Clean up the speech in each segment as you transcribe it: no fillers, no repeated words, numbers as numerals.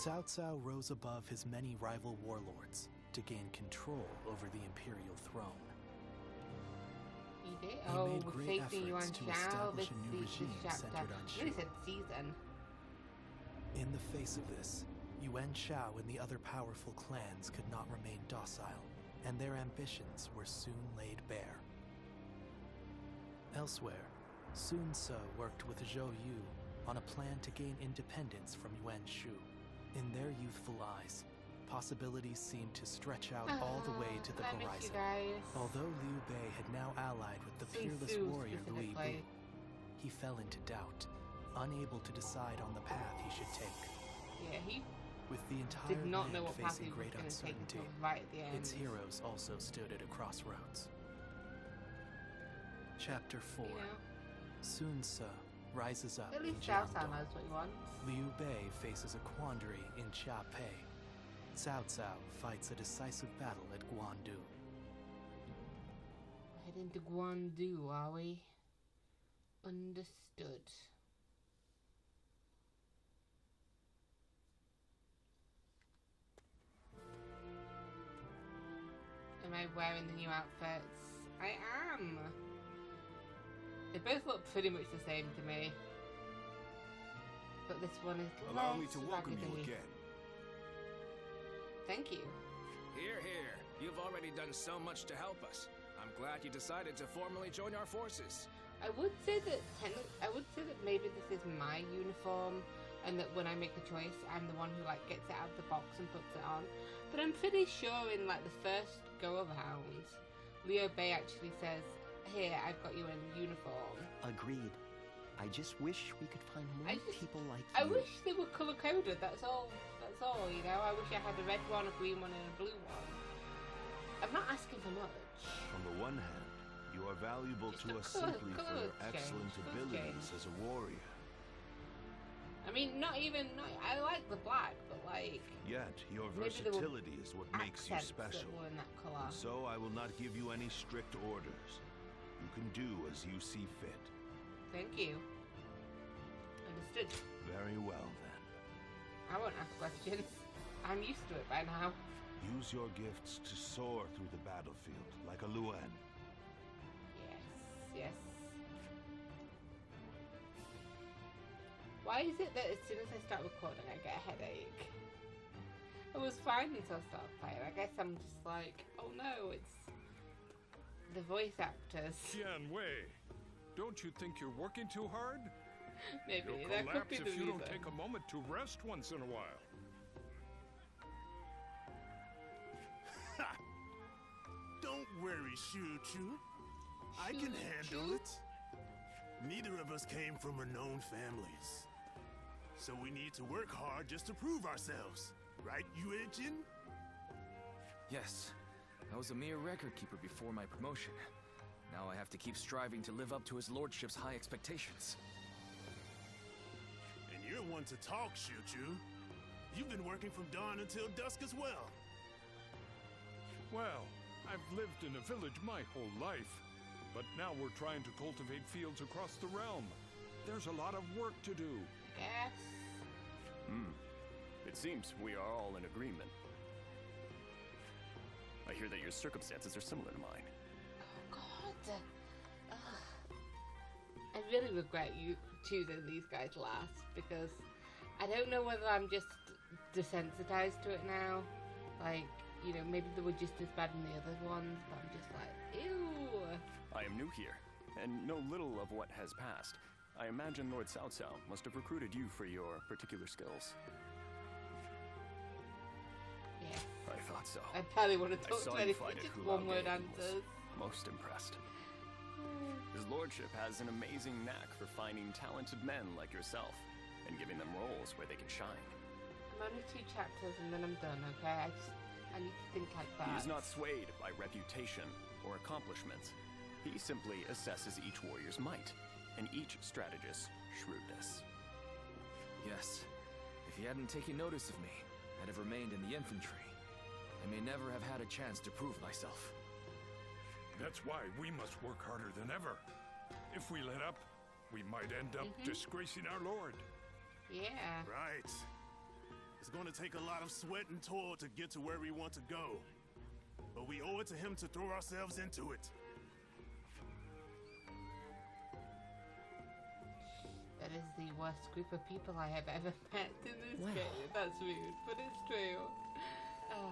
Cao Cao rose above his many rival warlords to gain control over the imperial throne. You did? He made great efforts to establish a new regime centered on Shu. They said season. In the face of this, Yuan Shao and the other powerful clans could not remain docile, and their ambitions were soon laid bare. Elsewhere, Sun Ce worked with Zhou Yu on a plan to gain independence from Yuan Shu. In their youthful eyes, possibilities seemed to stretch out all the way to the horizon. Although Liu Bei had now allied with the fearless warrior Louis Bu, he fell into doubt, unable to decide on the path he should take. Yeah, he with the entire did not land know what path he facing was great going to take uncertainty, until right at the end. its heroes also stood at a crossroads. Chapter 4. You know, Sun Ce rises up at in least Cao Cao Jiangdong. knows what he wants. Liu Bei faces a quandary in Chiapei. Cao Cao fights a decisive battle at Guandu. Heading to Guandu, are we? Understood. Am I wearing the new outfits? I am! They both look pretty much the same to me. But this one is Allow me to less welcome you raggedy. again. Thank you. Here, here. You've already done so much to help us. I'm glad you decided to formally join our forces. I would say that maybe this is my uniform, and that when I make the choice, I'm the one who like gets it out of the box and puts it on. But I'm pretty sure in like the first go around, Liu Bei actually says, "Here, I've got you in uniform." Agreed. I just wish we could find more people like you. I wish they were color coded. That's all. That's all. You know. I wish I had a red one, a green one, and a blue one. I'm not asking for much. On the one hand, you are valuable Just to a us color- simply for color your excellent change, color abilities change. as a warrior. I mean, not even. I like the black, but like Yet, your maybe there were versatility is what makes you accents special. that were in that color. So I will not give you any strict orders. You can do as you see fit. Thank you. Understood. Very well, then. I won't ask questions. I'm used to it by now. Use your gifts to soar through the battlefield like a Luan. Yes, yes. Why is it that as soon as I start recording, I get a headache? I was fine until I started playing. I guess I'm just like, oh no, it's the voice actors. Xian Wei, don't you think you're working too hard? Maybe You'll that could collapse be the if you reason. don't take a moment to rest once in a while. Don't worry, Shu-Chu. I can handle it. Neither of us came from renowned families. So we need to work hard just to prove ourselves. Right, Yuan-Jin? Yes. I was a mere record keeper before my promotion. Now I have to keep striving to live up to his lordship's high expectations. And you're one to talk, Shu-Chu. You've been working from dawn until dusk as well. Well, I've lived in a village my whole life, but now we're trying to cultivate fields across the realm. There's a lot of work to do. Yes. It seems we are all in agreement. I hear that your circumstances are similar to mine. Oh God. Ugh. I really regret you choosing these guys last because I don't know whether I'm just desensitized to it now. Like, you know, maybe they were just as bad in the other ones, but I'm just like, ew. I am new here, and know little of what has passed. I imagine Lord Cao Cao must have recruited you for your particular skills. Yeah. I thought so. I probably want to I talk saw to you anything, fight at just Hulao one word Gate and was answers. most impressed. His lordship has an amazing knack for finding talented men like yourself and giving them roles where they can shine. I'm only 2 chapters and then I'm done, okay? I need to think like that. He is not swayed by reputation or accomplishments. He simply assesses each warrior's might and each strategist's shrewdness. Yes. If he hadn't taken notice of me, I'd have remained in the infantry. I may never have had a chance to prove myself. That's why we must work harder than ever. If we let up, we might end up disgracing our lord. Yeah. Right. It's going to take a lot of sweat and toil to get to where we want to go. But we owe it to him to throw ourselves into it. That is the worst group of people I have ever met in this game. That's rude, but it's true. Oh,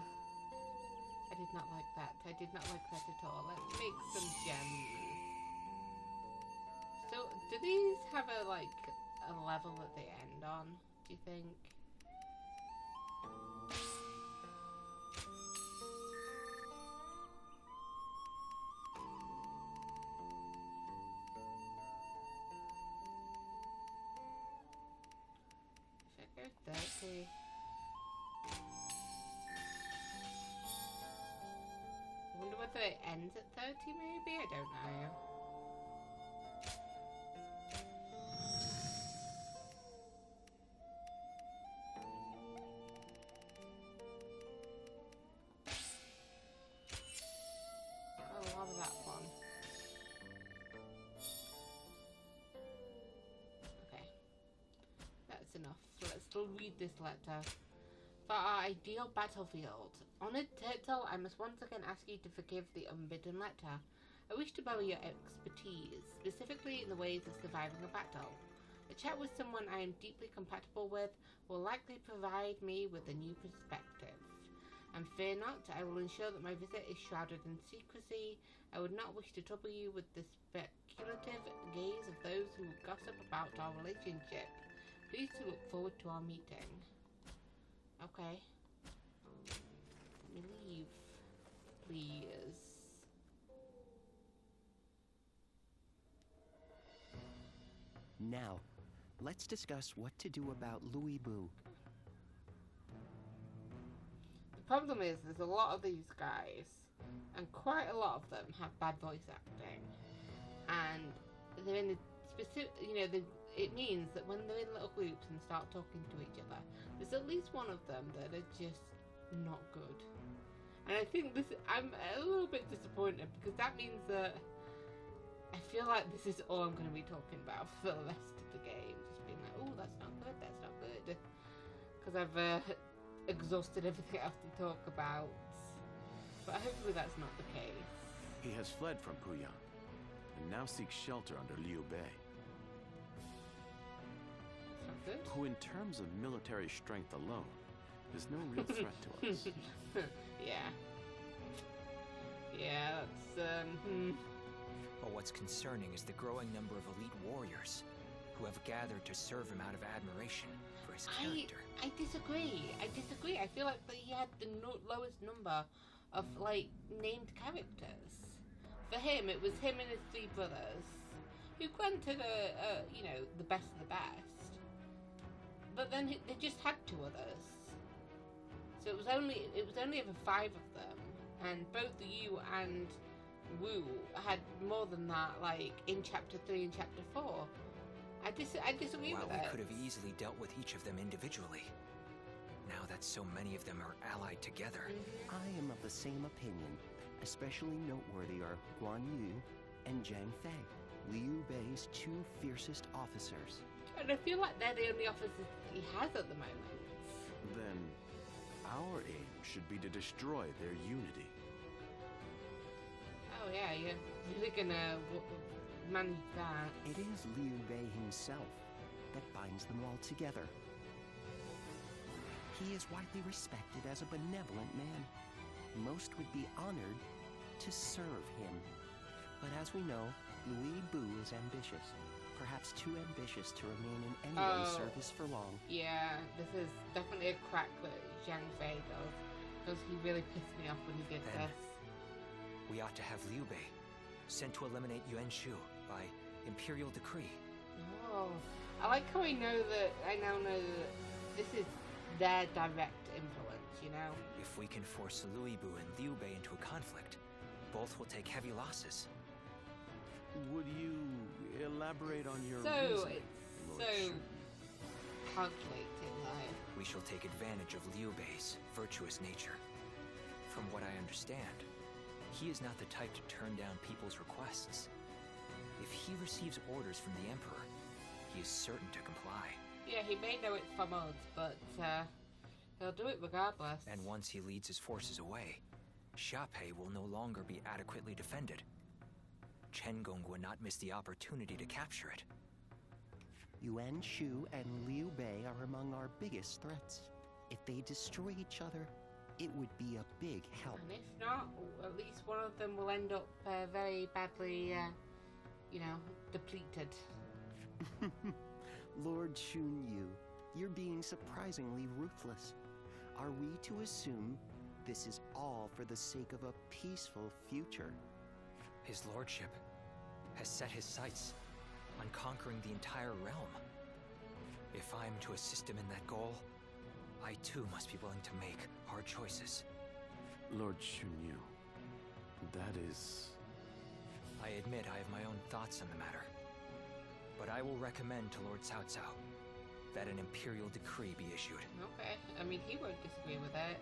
I did not like that. I did not like that at all. Let's make some gems. So, do these have a level that they end on, do you think? If I go 30... I wonder whether it ends at 30 maybe? I don't know. Read this letter. For our ideal battlefield, Honored Turtle, I must once again ask you to forgive the unbidden letter. I wish to borrow your expertise, specifically in the ways of surviving a battle. A chat with someone I am deeply compatible with will likely provide me with a new perspective. And fear not, I will ensure that my visit is shrouded in secrecy. I would not wish to trouble you with the speculative gaze of those who gossip about our relationship. Please to look forward to our meeting. Okay. Let me leave, please. Now, let's discuss what to do about Louis Boo. The problem is, there's a lot of these guys, and quite a lot of them have bad voice acting. And they're in a specific, it means that when they're in little groups and start talking to each other, there's at least one of them that are just not good. And I think I'm a little bit disappointed because that means that I feel like this is all I'm going to be talking about for the rest of the game. Just being like, oh, that's not good, that's not good. Because I've exhausted everything I have to talk about. But hopefully that's not the case. He has fled from Puyang and now seeks shelter under Liu Bei, who in terms of military strength alone is no real threat to us. Yeah, that's But what's concerning is the growing number of elite warriors who have gathered to serve him out of admiration for his character. I disagree. I feel like that he had the lowest number of named characters. For him, it was him and his three brothers, who granted the best of the best. But then they just had two others, so it was only ever 5 of them, and both Yu and Wu had more than that, in chapter 3 and chapter 4. I disagree with that. While we could have easily dealt with each of them individually, now that so many of them are allied together. I am of the same opinion. Especially noteworthy are Guan Yu and Zhang Fei, Liu Bei's 2 fiercest officers. And I feel like they're the only officers he has at the moment. Then, our aim should be to destroy their unity. Oh yeah, you're really gonna manage that. It is Liu Bei himself that binds them all together. He is widely respected as a benevolent man. Most would be honored to serve him. But as we know, Louis Boo is ambitious. Perhaps too ambitious to remain in anyone's service for long. Yeah, this is definitely a crack that Zhang Fei does. Because he really pissed me off when he did this. We ought to have Liu Bei sent to eliminate Yuan Shu by imperial decree. Oh, I like how I now know that this is their direct influence, If we can force Louis Boo and Liu Bei into a conflict, both will take heavy losses. Would you elaborate on your reasoning, Lord so Shu? calculated, We shall take advantage of Liu Bei's virtuous nature. From what I understand, he is not the type to turn down people's requests. If he receives orders from the Emperor, he is certain to comply. Yeah, he may know it's from us, but He'll do it regardless. And once he leads his forces away, Xiape will no longer be adequately defended. Chen Gong would not miss the opportunity to capture it. Yuan Shu and Liu Bei are among our biggest threats. If they destroy each other, it would be a big help. And if not, at least one of them will end up very badly, depleted. Lord Shun Yu, you're being surprisingly ruthless. Are we to assume this is all for the sake of a peaceful future? His lordship has set his sights on conquering the entire realm. If I'm to assist him in that goal, I too must be willing to make hard choices. Lord Shun Yu, that is... I admit I have my own thoughts on the matter. But I will recommend to Lord Cao Cao that an imperial decree be issued. Okay, I mean, he won't disagree with that.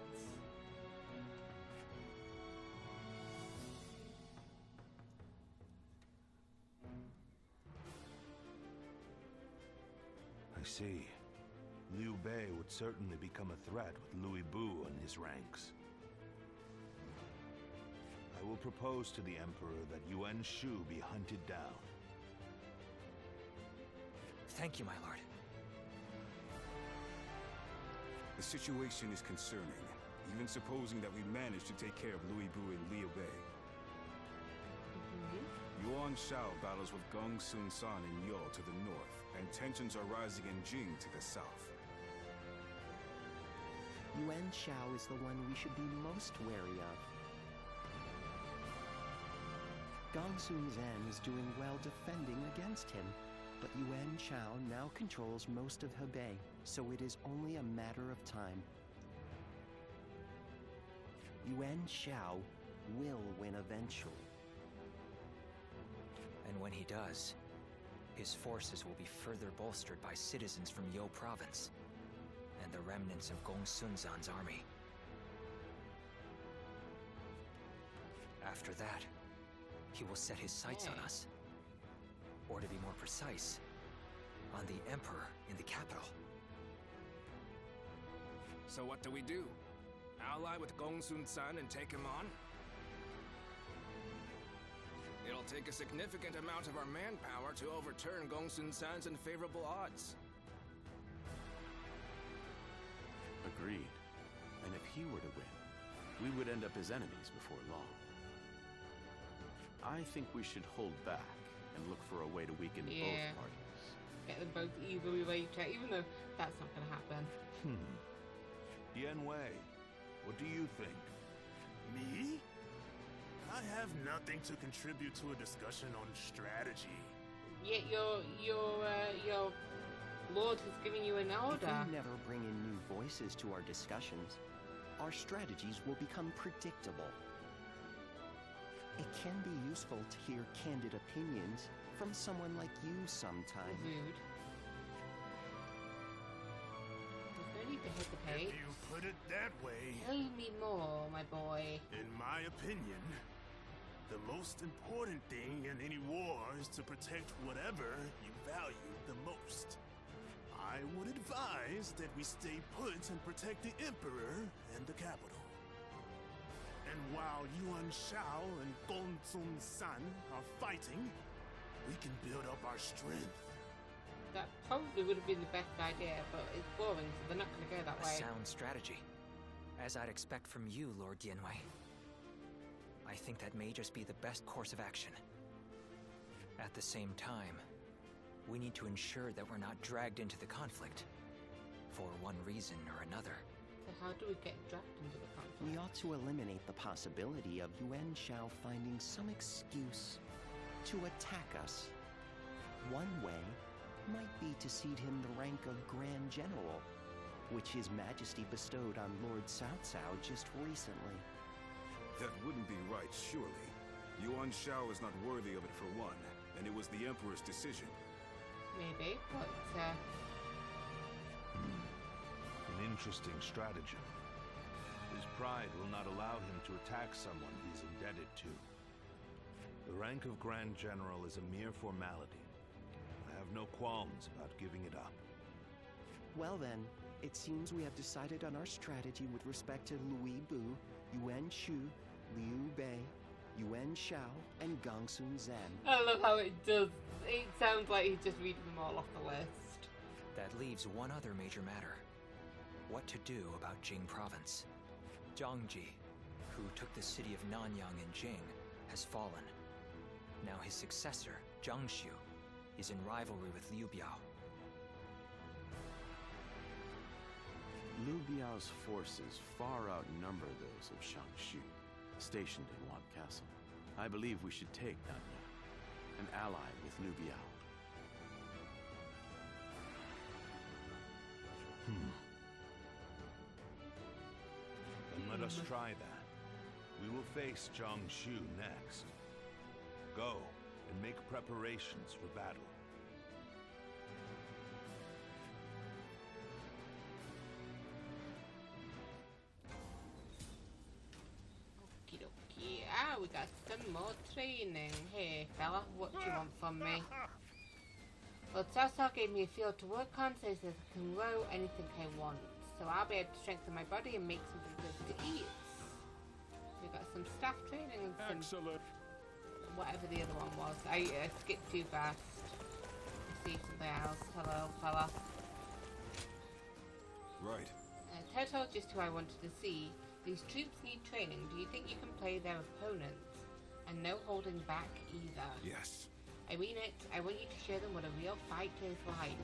I see. Liu Bei would certainly become a threat with Louis Bu in his ranks. I will propose to the Emperor that Yuan Shu be hunted down. Thank you, my lord. The situation is concerning, even supposing that we manage to take care of Louis Bu and Liu Bei. Yuan Shao battles with Gong Sun San and Yo to the north, and tensions are rising in Jing to the south. Yuan Shao is the one we should be most wary of. Gong Sun Zan is doing well defending against him, but Yuan Shao now controls most of Hebei, so it is only a matter of time. Yuan Shao will win eventually. And when he does, his forces will be further bolstered by citizens from Yo province and the remnants of Gong Sun Zan's army. After that, he will set his sights on us. Or to be more precise, on the Emperor in the capital. So what do we do? Ally with Gong Sun San and take him on? It'll take a significant amount of our manpower to overturn Gong Sun San's unfavorable odds. Agreed. And if he were to win, we would end up as enemies before long. I think we should hold back and look for a way to weaken both parties. Get them both evenly rated, even though that's not going to happen. Yan Wei, what do you think? Me? I have nothing to contribute to a discussion on strategy. Yet your lord has given you an order. If we never bring in new voices to our discussions, our strategies will become predictable. It can be useful to hear candid opinions from someone like you sometime. Rude. There's no need to hesitate. If you put it that way... Tell me more, my boy. In my opinion, the most important thing in any war is to protect whatever you value the most. I would advise that we stay put and protect the Emperor and the capital. And while Yuan Shao and Gong Sun San are fighting, we can build up our strength. That probably would have been the best idea, but it's boring, so they're not going to go that way. A sound strategy. As I'd expect from you, Lord Yanwei. I think that may just be the best course of action. At the same time, we need to ensure that we're not dragged into the conflict, for one reason or another. So how do we get dragged into the conflict? We ought to eliminate the possibility of Yuan Shao finding some excuse to attack us. One way might be to cede him the rank of Grand General, which His Majesty bestowed on Lord Cao Cao just recently. That wouldn't be right, surely. Yuan Shao is not worthy of it for one, and it was the Emperor's decision. Maybe, but An interesting stratagem. His pride will not allow him to attack someone he's indebted to. The rank of Grand General is a mere formality. I have no qualms about giving it up. Well then, It seems we have decided on our strategy with respect to Louis Bu, Yuan Shu, Liu Bei, Yuan Shao, and Gongsun Zhen. I love how it does. It sounds like he's just reading them all off the list. That leaves one other major matter. What to do about Jing province. Zhangji, who took the city of Nanyang in Jing, has fallen. Now his successor, Jiangshu, is in rivalry with Liu Biao. Liu Biao's forces far outnumber those of Shangshu, stationed in Wan Castle. I believe we should take Nanyang, an ally with Liu Biao. Then let us try that. We will face Jiangshu next. Go and make preparations for battle. Okie dokie. Ah, we got some more training. Hey, fella, what do you want from me? Well, Cao gave me a field to work on, so he says I can grow anything I want. So I'll be able to strengthen my body and make something good to eat. We got some staff training and some... Excellent. Whatever the other one was. I skipped too fast. Let's see something else. Hello, fella. Right. Turtle, just who I wanted to see. These troops need training. Do you think you can play their opponents? And no holding back either. Yes. I mean it. I want you to show them what a real fight is like.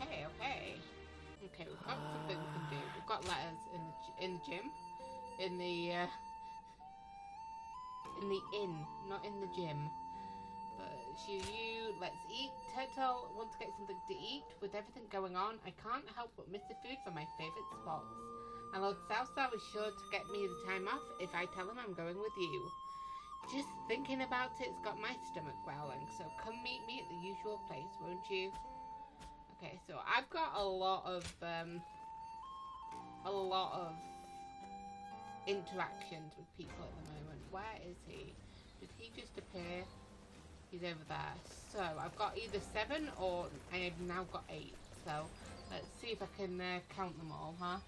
Okay, okay. Okay, we've got something we can do. We've got letters in the gym. In the inn, not in the gym. But you, let's eat. Turtle wants to get something to eat. With everything going on, I can't help but miss the food from my favourite spots. And Lord Southstar is sure to get me the time off if I tell him I'm going with you. Just thinking about it's got my stomach growling, so come meet me at the usual place, won't you? Okay, so I've got a lot of interactions with people at the moment. Where is he? Did he just appear? He's over there. So I've got either 7 or I have now got 8. So let's see if I can count them all, huh?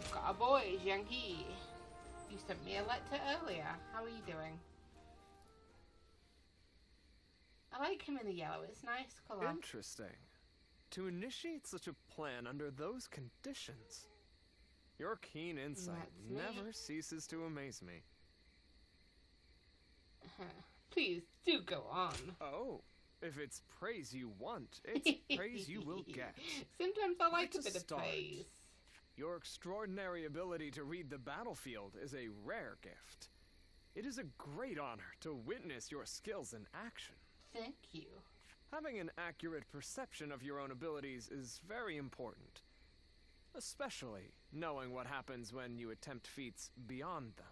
We've got our boy, Zhang He. You sent me a letter earlier. How are you doing? I like him in the yellow. It's nice colour. Interesting. To initiate such a plan under those conditions. Your keen insight never ceases to amaze me. Please, do go on. Oh, if it's praise you want, it's praise you will get. Sometimes I like a bit of praise. Your extraordinary ability to read the battlefield is a rare gift. It is a great honor to witness your skills in action. Thank you. Having an accurate perception of your own abilities is very important. Especially knowing what happens when you attempt feats beyond them.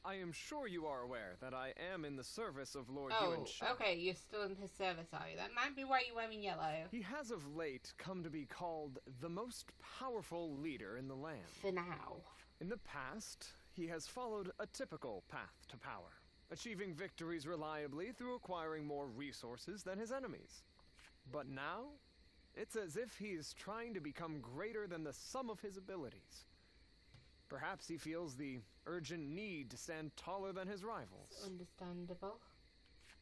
I am sure you are aware that I am in the service of Lord Yuan Shao. Okay, you're still in his service, are you? That might be why you're wearing yellow. He has of late come to be called the most powerful leader in the land. For now. In the past, he has followed a typical path to power, achieving victories reliably through acquiring more resources than his enemies. But now, it's as if he is trying to become greater than the sum of his abilities. Perhaps he feels the urgent need to stand taller than his rivals. It's understandable.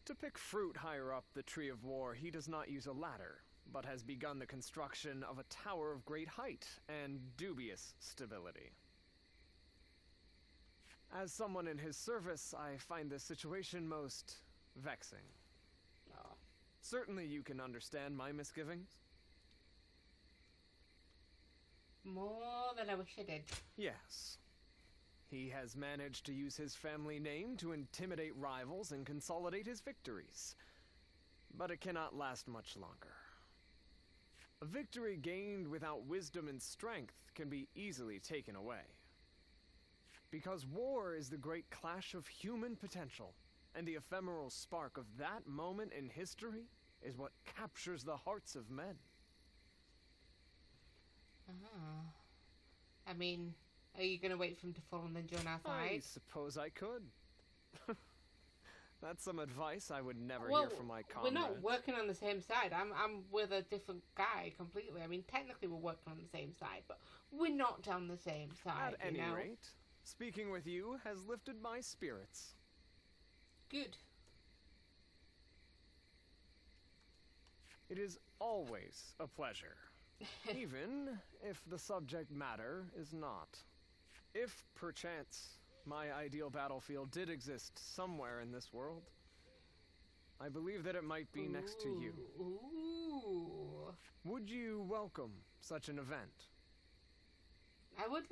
To pick fruit higher up the Tree of War, he does not use a ladder, but has begun the construction of a tower of great height and dubious stability. As someone in his service, I find this situation most vexing. Oh. Certainly you can understand my misgivings. More than I wish I did. Yes. He has managed to use his family name to intimidate rivals and consolidate his victories. But it cannot last much longer. A victory gained without wisdom and strength can be easily taken away. Because war is the great clash of human potential, and the ephemeral spark of that moment in history is what captures the hearts of men. I mean, are you going to wait for him to fall and then join our side? I suppose I could. That's some advice I would never Well, hear from my comrades. we're not working on the same side. I'm with a different guy completely. I mean, technically we're working on the same side, but we're not on the same side. At any you know? rate, speaking with you has lifted my spirits. Good. It is always a pleasure, even if the subject matter is not. If, perchance, my ideal battlefield did exist somewhere in this world, I believe that it might be next to you. Ooh. Would you welcome such an event? I would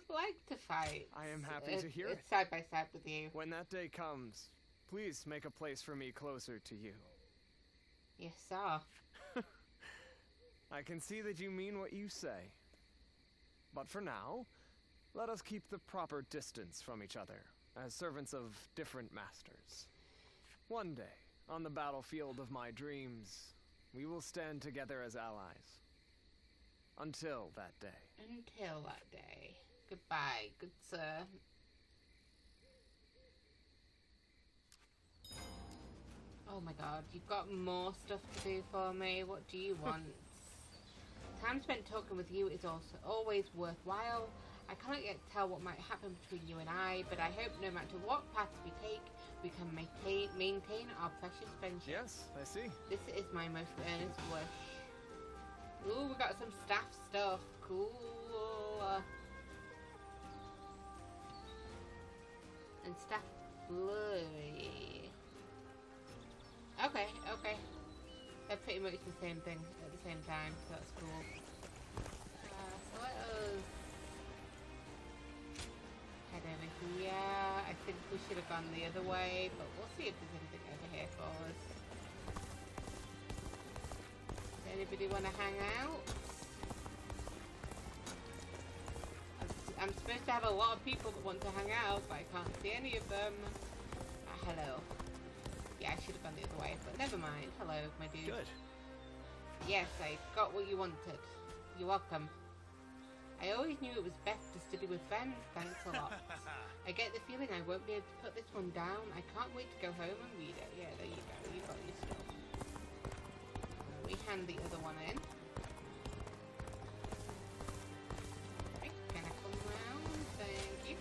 like to fight. I am happy to hear it. Side by side with you. When that day comes, please make a place for me closer to you. Yes, sir. I can see that you mean what you say. But for now, let us keep the proper distance from each other, as servants of different masters. One day, on the battlefield of my dreams, we will stand together as allies. Until that day. Until that day. Goodbye, good sir. Oh my god, you've got more stuff to do for me. What do you want? Time spent talking with you is also always worthwhile. I cannot yet tell what might happen between you and I, but I hope no matter what path we take, we can maintain our precious friendship. Yes, I see. This is my most earnest wish. Ooh, we got some staff stuff. Cool. And staff blurry. Okay. They're pretty much the same thing at the same time, so that's cool. So let us head over here. I think we should have gone the other way, but we'll see if there's anything over here for us. Does anybody want to hang out? I'm supposed to have a lot of people that want to hang out, but I can't see any of them. Hello. Yeah, I should have gone the other way, but never mind. Hello, my dude. Good. Yes, I got what you wanted. You're welcome. I always knew it was best to study with friends. Thanks a lot. I get the feeling I won't be able to put this one down. I can't wait to go home and read it. Yeah, there you go. You got your stuff. We hand the other one in. Okay, can I come round? Thank you.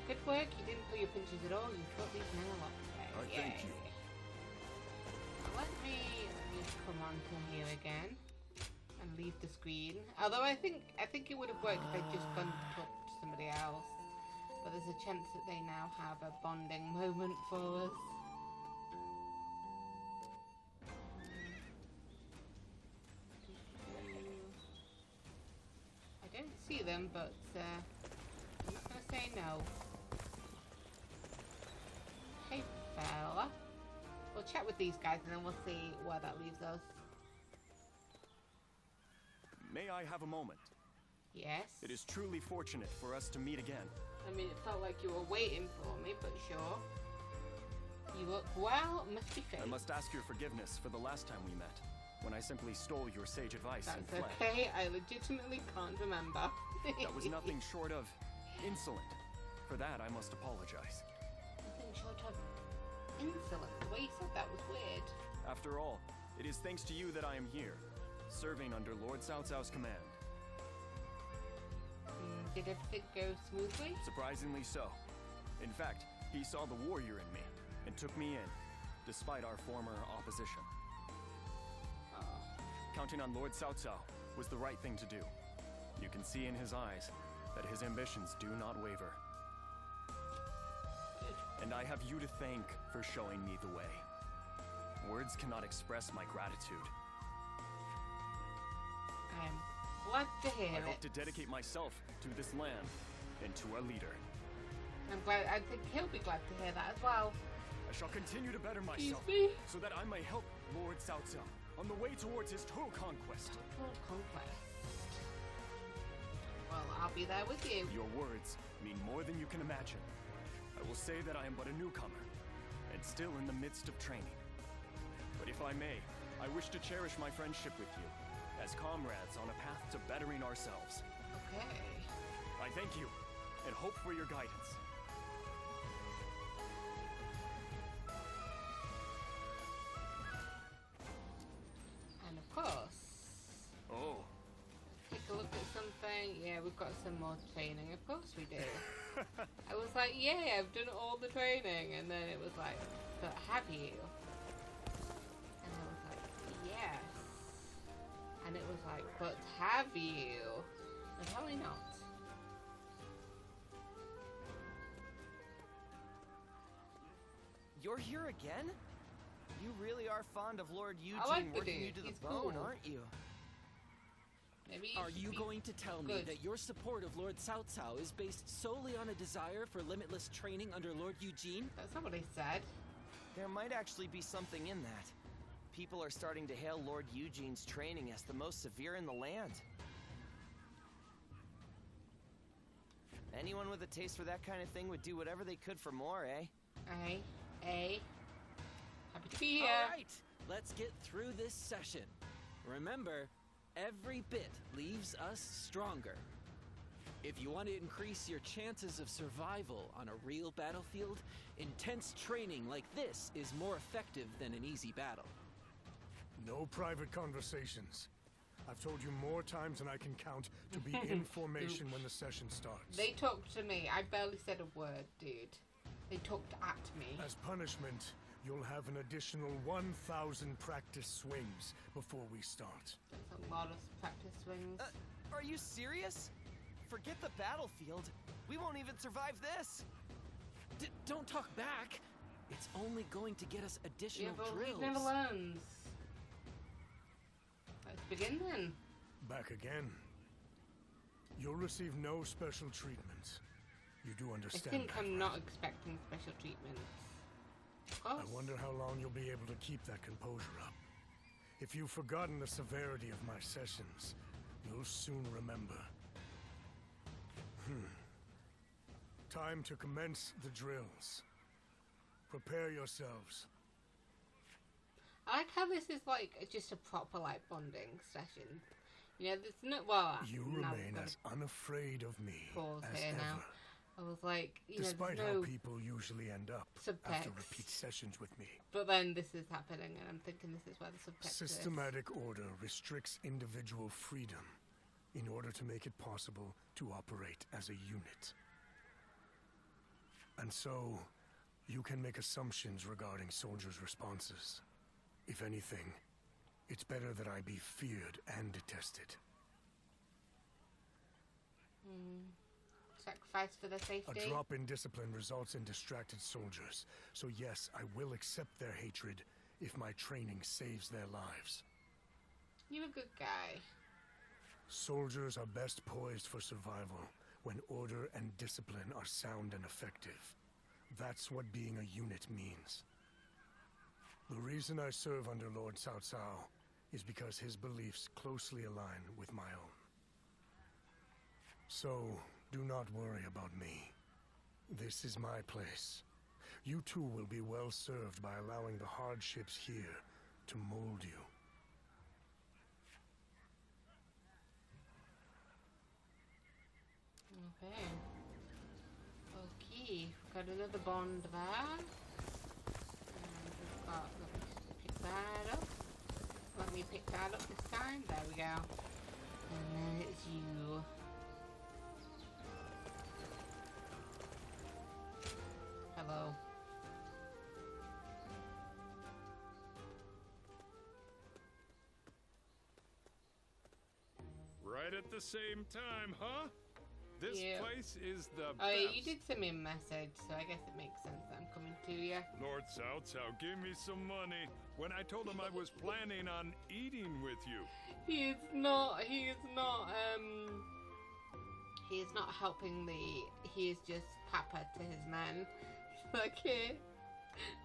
Good work. You didn't pull your punches at all. You've got these now locked away. Thank you. Now let me come on to here again and leave the screen. Although I think it would have worked if I'd just gone to talk to somebody else. But there's a chance that they now have a bonding moment for us. I don't see them, but I'm not gonna say no. Hey fella. We'll chat with these guys and then we'll see where that leaves us. May I have a moment? Yes? It is truly fortunate for us to meet again. I mean, it felt like you were waiting for me, but sure. You look well, must be fair. I must ask your forgiveness for the last time we met, when I simply stole your sage advice and That's fled. okay, I legitimately can't remember. That was nothing short of insolent. For that, I must apologize. Nothing short of insolent. The way you said that was weird. After all, it is thanks to you that I am here, serving under Lord Cao Cao's command. Did everything go smoothly? Surprisingly so. In fact, he saw the warrior in me and took me in, despite our former opposition. Counting on Lord Cao Cao was the right thing to do. You can see in his eyes that his ambitions do not waver. And I have you to thank for showing me the way. Words cannot express my gratitude. I'm glad to hear I it. hope to dedicate myself to this land and to our leader. I'm glad. I think he'll be glad to hear that as well. I shall continue to better myself Excuse me? so that I may help Lord Cao Cao on the way towards his total conquest. Total conquest. Well, I'll be there with you. Your words mean more than you can imagine. I will say that I am but a newcomer and still in the midst of training. But if I may, I wish to cherish my friendship with you as comrades on a path to bettering ourselves. Okay. I thank you and hope for your guidance. we've got some more training. Of course we do. I was like, yeah, I've done all the training. And then it was like, but have you? And I was like, yes. And it was like, but have you? Apparently not. You're here again? You really are fond of Lord Eugene like the working dude. you to the He's bone, cool. aren't you? Maybe Are you going to tell me that your support of Lord Cao Cao is based solely on a desire for limitless training under Lord Eugene? That's not what I said. There might actually be something in that. People are starting to hail Lord Eugene's training as the most severe in the land. Anyone with a taste for that kind of thing would do whatever they could for more, eh? Happy to be here. All right, let's get through this session. Remember, every bit leaves us stronger. If you want to increase your chances of survival on a real battlefield, intense training like this is more effective than an easy battle. No private conversations. I've told you more times than I can count to be in formation when the session starts. They talked to me. I barely said a word, dude. They talked at me. As punishment, you'll have an additional 1,000 practice swings before we start. That's a lot of practice swings. Are you serious? Forget the battlefield. We won't even survive this. Don't talk back. It's only going to get us additional but drills. We've never learned. Let's begin then. Back again. You'll receive no special treatment. You do understand I think that, I'm right? not expecting special treatment. Of course. I wonder how long you'll be able to keep that composure up. If you've forgotten the severity of my sessions, you'll soon remember. Time to commence the drills. Prepare yourselves. I like how this is like just a proper like bonding session. You know, there's no You remain as unafraid of me as ever. Now. I was like, you Despite know, how no people usually end up after repeat sessions with me. But then this is happening, and I'm thinking this is where the subtext Systematic order restricts individual freedom in order to make it possible to operate as a unit. And so, you can make assumptions regarding soldiers' responses. If anything, it's better that I be feared and detested. Sacrifice for their safety. A drop in discipline results in distracted soldiers. So yes, I will accept their hatred if my training saves their lives. You're a good guy. Soldiers are best poised for survival when order and discipline are sound and effective. That's what being a unit means. The reason I serve under Lord Cao Cao is because his beliefs closely align with my own. So, do not worry about me. This is my place. You too will be well served by allowing the hardships here to mold you. Okay. Okay, we've got another bond there. And we've got, let me pick that up. Let me pick that up this time. There we go. And then it's you. Hello. Right at the same time, huh? This place is the Oh, best. you did send me a message, so I guess it makes sense that I'm coming to you. Lord Cao Cao gave me some money when I told him I was planning on eating with you. He is not helping me. He is just papa to his men. He's like, here,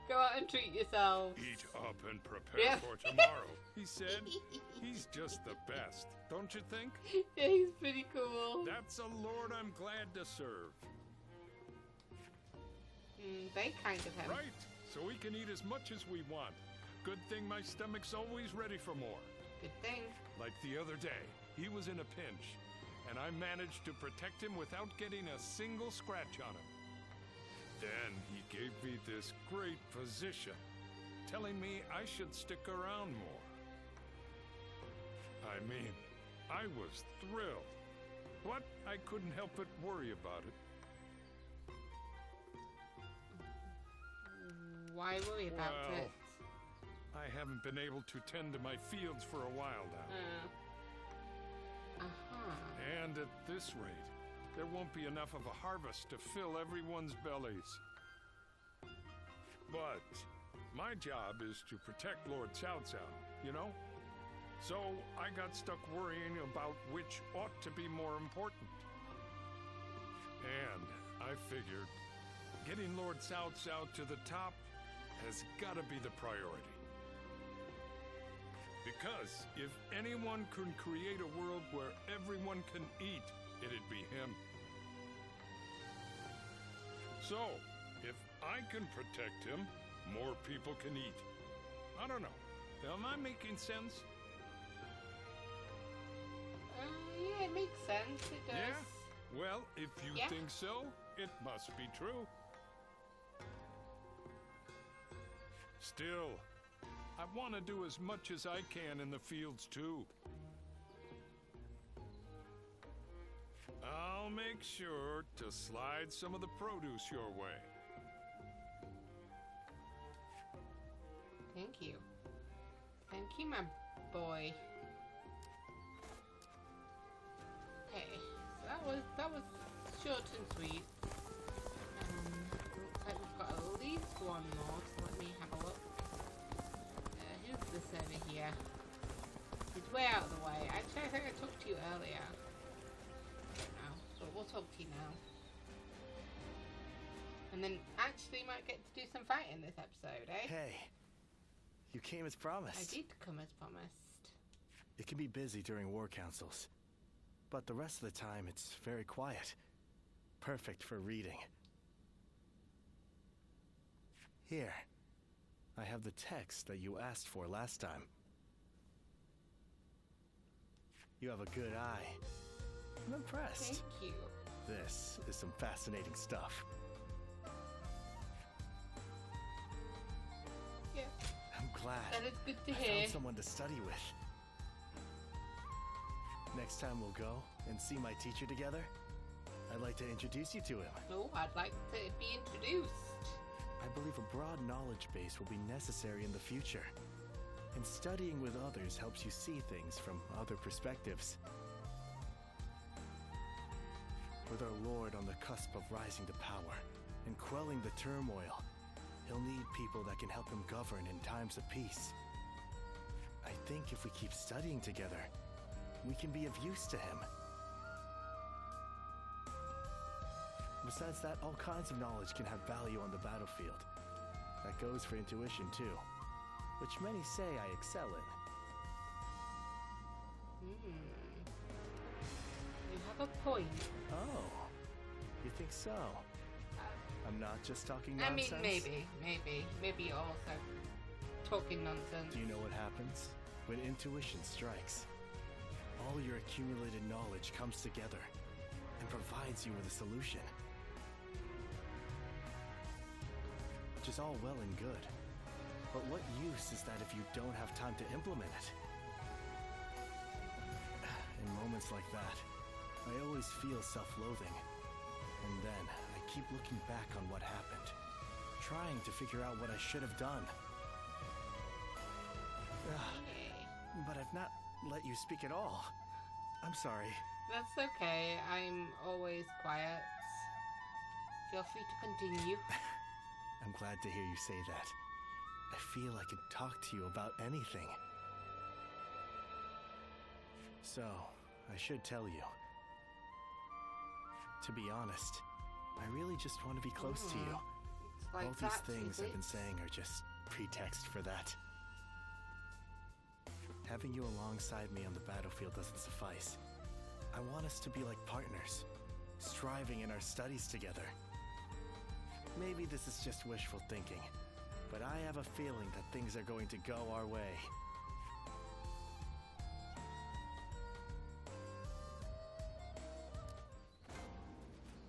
go out and treat yourselves. Eat up and prepare for tomorrow, he said. He's just the best, don't you think? Yeah, he's pretty cool. That's a lord I'm glad to serve. They kind of have. Right, so we can eat as much as we want. Good thing my stomach's always ready for more. Good thing. Like the other day, he was in a pinch, and I managed to protect him without getting a single scratch on him. Then he gave me this great position, telling me I should stick around more. I mean, I was thrilled. but I couldn't help but worry about it. Why worry about it? I haven't been able to tend to my fields for a while now. And at this rate, there won't be enough of a harvest to fill everyone's bellies. But my job is to protect Lord Cao Cao, you know? So I got stuck worrying about which ought to be more important. And I figured getting Lord Cao Cao to the top has got to be the priority. Because if anyone can create a world where everyone can eat, it'd be him. So, if I can protect him, more people can eat. I don't know. Am I making sense? Yeah, it makes sense. It does. Yeah? Well, if you think so, it must be true. Still, I want to do as much as I can in the fields, too. I'll make sure to slide some of the produce your way. Thank you. Thank you, my boy. Okay, so that was short and sweet. Looks like we've got at least one more, so let me have a look. Who's this over here? He's way out of the way. Actually, I think I talked to you earlier. I don't know, but we'll talk to you now. And then actually might get to do some fighting this episode, eh? Hey, you came as promised. I did come as promised. It can be busy during war councils, but the rest of the time it's very quiet. Perfect for reading. Here, I have the text that you asked for last time. You have a good eye. I'm impressed. Thank you. This is some fascinating stuff. Yeah. I'm glad. That is good to I hear. found someone to study with. Next time we'll go and see my teacher together, I'd like to introduce you to him. Oh, I'd like to be introduced. I believe a broad knowledge base will be necessary in the future. And studying with others helps you see things from other perspectives. With our Lord on the cusp of rising to power and quelling the turmoil, he'll need people that can help him govern in times of peace. I think if we keep studying together, we can be of use to him. Besides that, all kinds of knowledge can have value on the battlefield. That goes for intuition too, which many say I excel in. You have a point. Oh, you think so? I'm not just talking nonsense? I mean, maybe you're also talking nonsense. Do you know what happens when intuition strikes? All your accumulated knowledge comes together and provides you with a solution. Which is all well and good. But what use is that if you don't have time to implement it? In moments like that, I always feel self-loathing. And then I keep looking back on what happened, trying to figure out what I should have done. But I've not let you speak at all. I'm sorry. That's okay. I'm always quiet. Feel free to continue. I'm glad to hear you say that. I feel I can talk to you about anything. So, I should tell you. To be honest, I really just want to be close to you. Like all these things I've been saying are just pretext for that. Having you alongside me on the battlefield doesn't suffice. I want us to be like partners, striving in our studies together. Maybe this is just wishful thinking, but I have a feeling that things are going to go our way.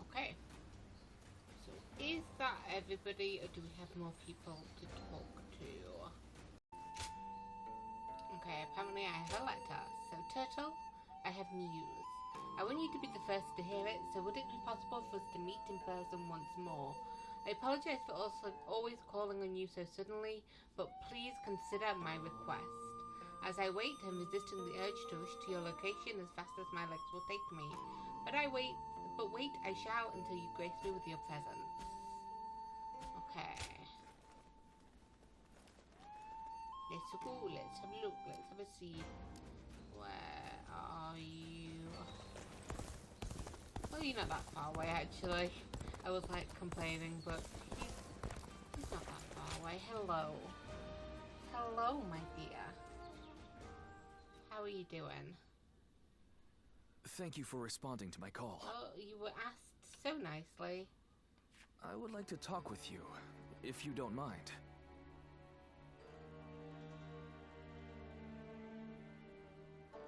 Okay. So is that everybody, or do we have more people to talk to? Okay, apparently I have a letter. So, Turtle, I have news. I want you to be the first to hear it, so would it be possible for us to meet in person once more? I apologize for also always calling on you so suddenly, but please consider my request. As I wait, I'm resisting the urge to rush to your location as fast as my legs will take me. But wait, I shall until you grace me with your presence. Okay. Let's go, let's have a look, let's have a see. Where are you? Well, you're not that far away, actually. I was, like, complaining, but he's not that far away. Hello. Hello, my dear. How are you doing? Thank you for responding to my call. Oh, you were asked so nicely. I would like to talk with you, if you don't mind.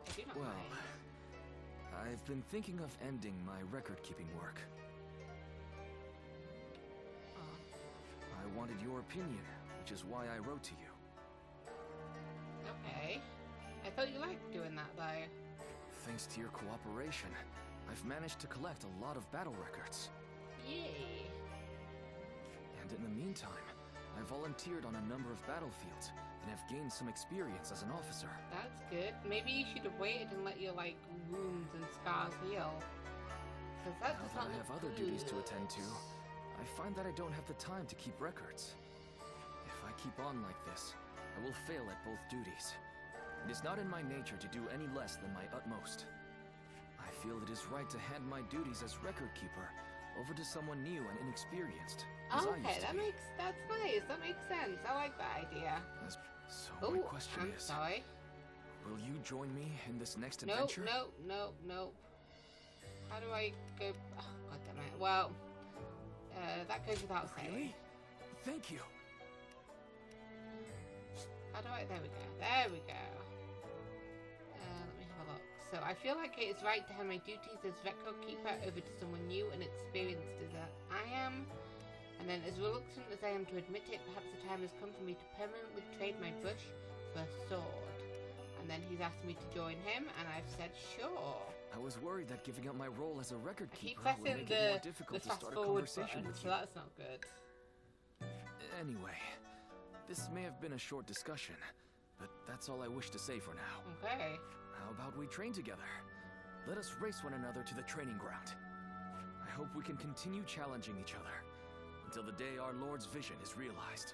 I do not Well, mind. I've been thinking of ending my record-keeping work. I wanted your opinion, which is why I wrote to you. Okay. I thought you liked doing that, though. Thanks to your cooperation, I've managed to collect a lot of battle records. Yay. And in the meantime, I volunteered on a number of battlefields and have gained some experience as an officer. That's good. Maybe you should have waited and let your, like, wounds and scars heal. Because that does not Now that I have other duties to attend to, I find that I don't have the time to keep records. If I keep on like this, I will fail at both duties. It is not in my nature to do any less than my utmost. I feel it is right to hand my duties as record keeper over to someone new and inexperienced. As I used to be. That's nice. That makes sense. I like that idea. So my question I'm is, sorry. will you join me in this next adventure? No. How do I go? Oh, God damn it. Well, that goes without saying. Really? Thank you. How do I? There we go. There we go. Let me have a look. So I feel like it is right to hand my duties as record keeper over to someone new and experienced as I am. And then, as reluctant as I am to admit it, perhaps the time has come for me to permanently trade my brush for a sword. And then he's asked me to join him, and I've said sure. I was worried that giving up my role as a record keeper would pressing make it more difficult to start a conversation with so you. that's not good. Anyway, this may have been a short discussion, but that's all I wish to say for now. Okay. How about we train together? Let us race one another to the training ground. I hope we can continue challenging each other until the day our Lord's vision is realized.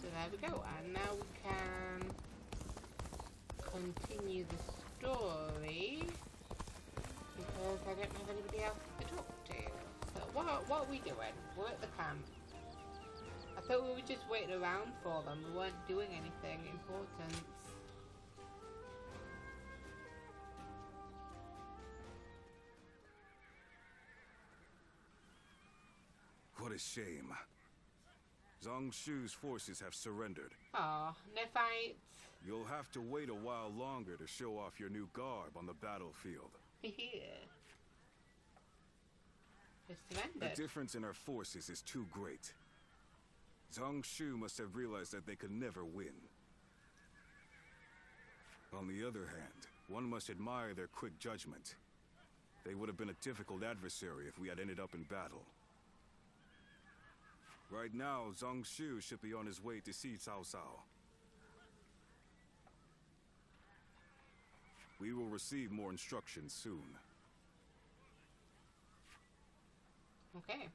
So there we go, and now we can continue the story because I don't have anybody else to talk to. So what are we doing? We're at the camp. I thought we were just waiting around for them. We weren't doing anything important. What a shame. Zhang Shu's forces have surrendered. Aw, no fights. You'll have to wait a while longer to show off your new garb on the battlefield. Yeah. They The surrendered. difference in our forces is too great. Zhang Shu must have realized that they could never win. On the other hand, one must admire their quick judgment. They would have been a difficult adversary if we had ended up in battle. Right now, Zhang Shu should be on his way to see Cao Cao. We will receive more instructions soon. Okay.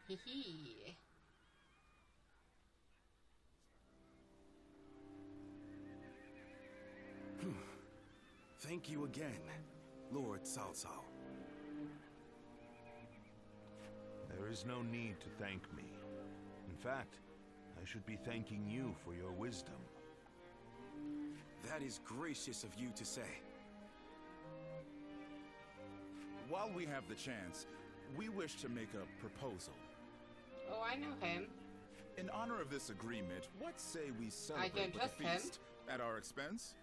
Hee hee. Thank you again, Lord Cao Cao. There is no need to thank me. In fact, I should be thanking you for your wisdom. That is gracious of you to say. While we have the chance, we wish to make a proposal. Oh, I know him. In honor of this agreement, what say we celebrate don't with a trust him. feast at our expense?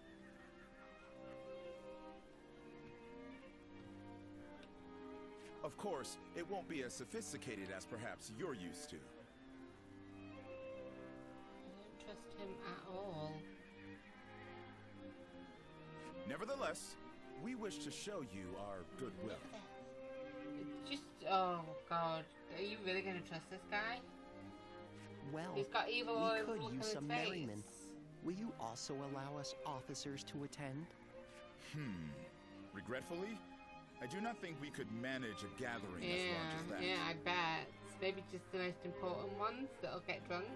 Of course, it won't be as sophisticated as perhaps you're used to. I don't trust him at all. Nevertheless, we wish to show you our goodwill. Just, oh god, are you really gonna trust this guy? Well, He's got evil all we over could the look use on some his face. merriment. Will you also allow us officers to attend? Regretfully, I do not think we could manage a gathering as large as that. Yeah, I bet. Maybe just the most important ones that'll get drunk.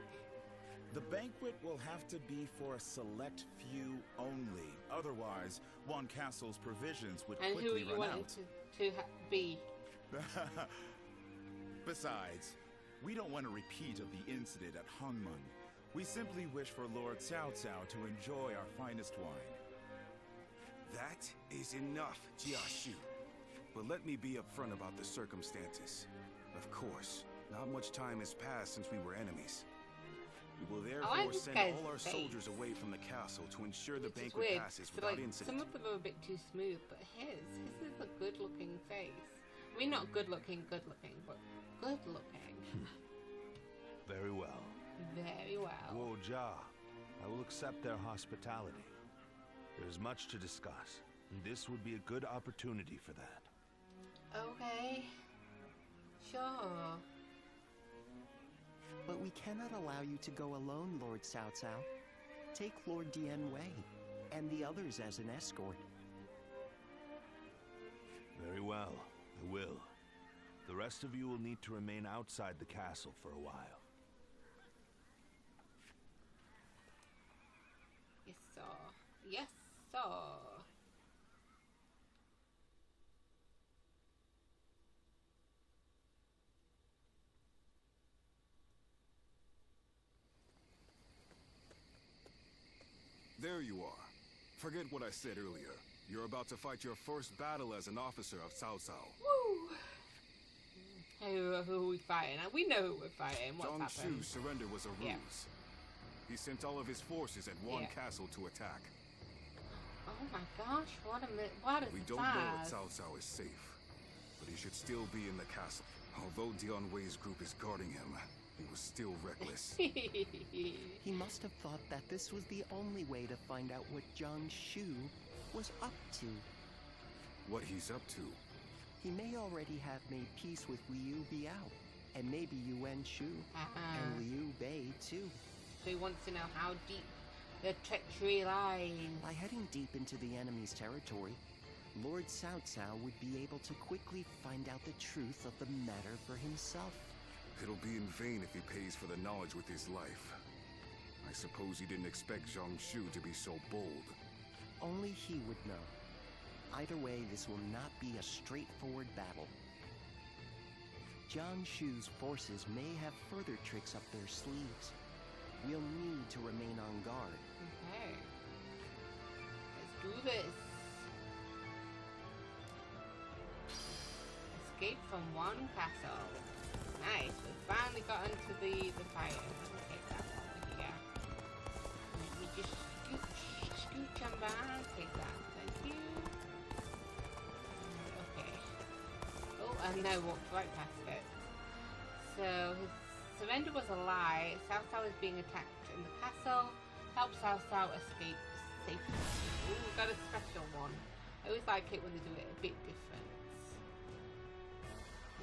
The banquet will have to be for a select few only. Otherwise, One Castle's provisions would And who are quickly you run wanting out. to be? Besides, we don't want a repeat of the incident at Hongmun. We simply wish for Lord Cao Cao to enjoy our finest wine. That is enough, Jiaxu. But let me be upfront about the circumstances. Of course, not much time has passed since we were enemies. We will therefore send all our soldiers away from the castle to ensure the banquet passes without incident. Some of them are a bit too smooth, but his is a good-looking face. I mean, not good-looking, but good-looking. Very well. Very well. Wu Jia, I will accept their hospitality. There is much to discuss, and this would be a good opportunity for that. Okay. Sure. But we cannot allow you to go alone, Lord Cao Cao. Take Lord Dian Wei and the others as an escort. Very well, I will. The rest of you will need to remain outside the castle for a while. Yes, sir. Yes, sir. There you are. Forget what I said earlier. You're about to fight your first battle as an officer of Cao Cao. Woo! Who are we fighting? We know who we're fighting. What's Zhang happened? Shu's surrender was a ruse. Yeah. He sent all of his forces at one Yeah. castle to attack. Oh my gosh, what a We don't know if Cao Cao is safe, but he should still be in the castle. Although Dian Wei's group is guarding him, he was still reckless. He must have thought that this was the only way to find out what Zhang Shu was up to. What he's up to? He may already have made peace with Liu Biao, and maybe Yuan Shu, and Liu Bei too. So he wants to know how deep the treachery lies. By heading deep into the enemy's territory, Lord Cao Cao would be able to quickly find out the truth of the matter for himself. It'll be in vain if he pays for the knowledge with his life. I suppose he didn't expect Zhang Shu to be so bold. Only he would know. Either way, this will not be a straightforward battle. Zhang Shu's forces may have further tricks up their sleeves. We'll need to remain on guard. Okay. Let's do this. Escape from one castle. Nice. We've finally got into the fire. Let me take that one here. Let me just scooch on by. Take that. Thank you. Okay. Oh, and now walked right past it. So his surrender was a lie. Cao Cao is being attacked in the castle. Help Cao Cao escape safely. Ooh, we got a special one. I always like it when they do it a bit different.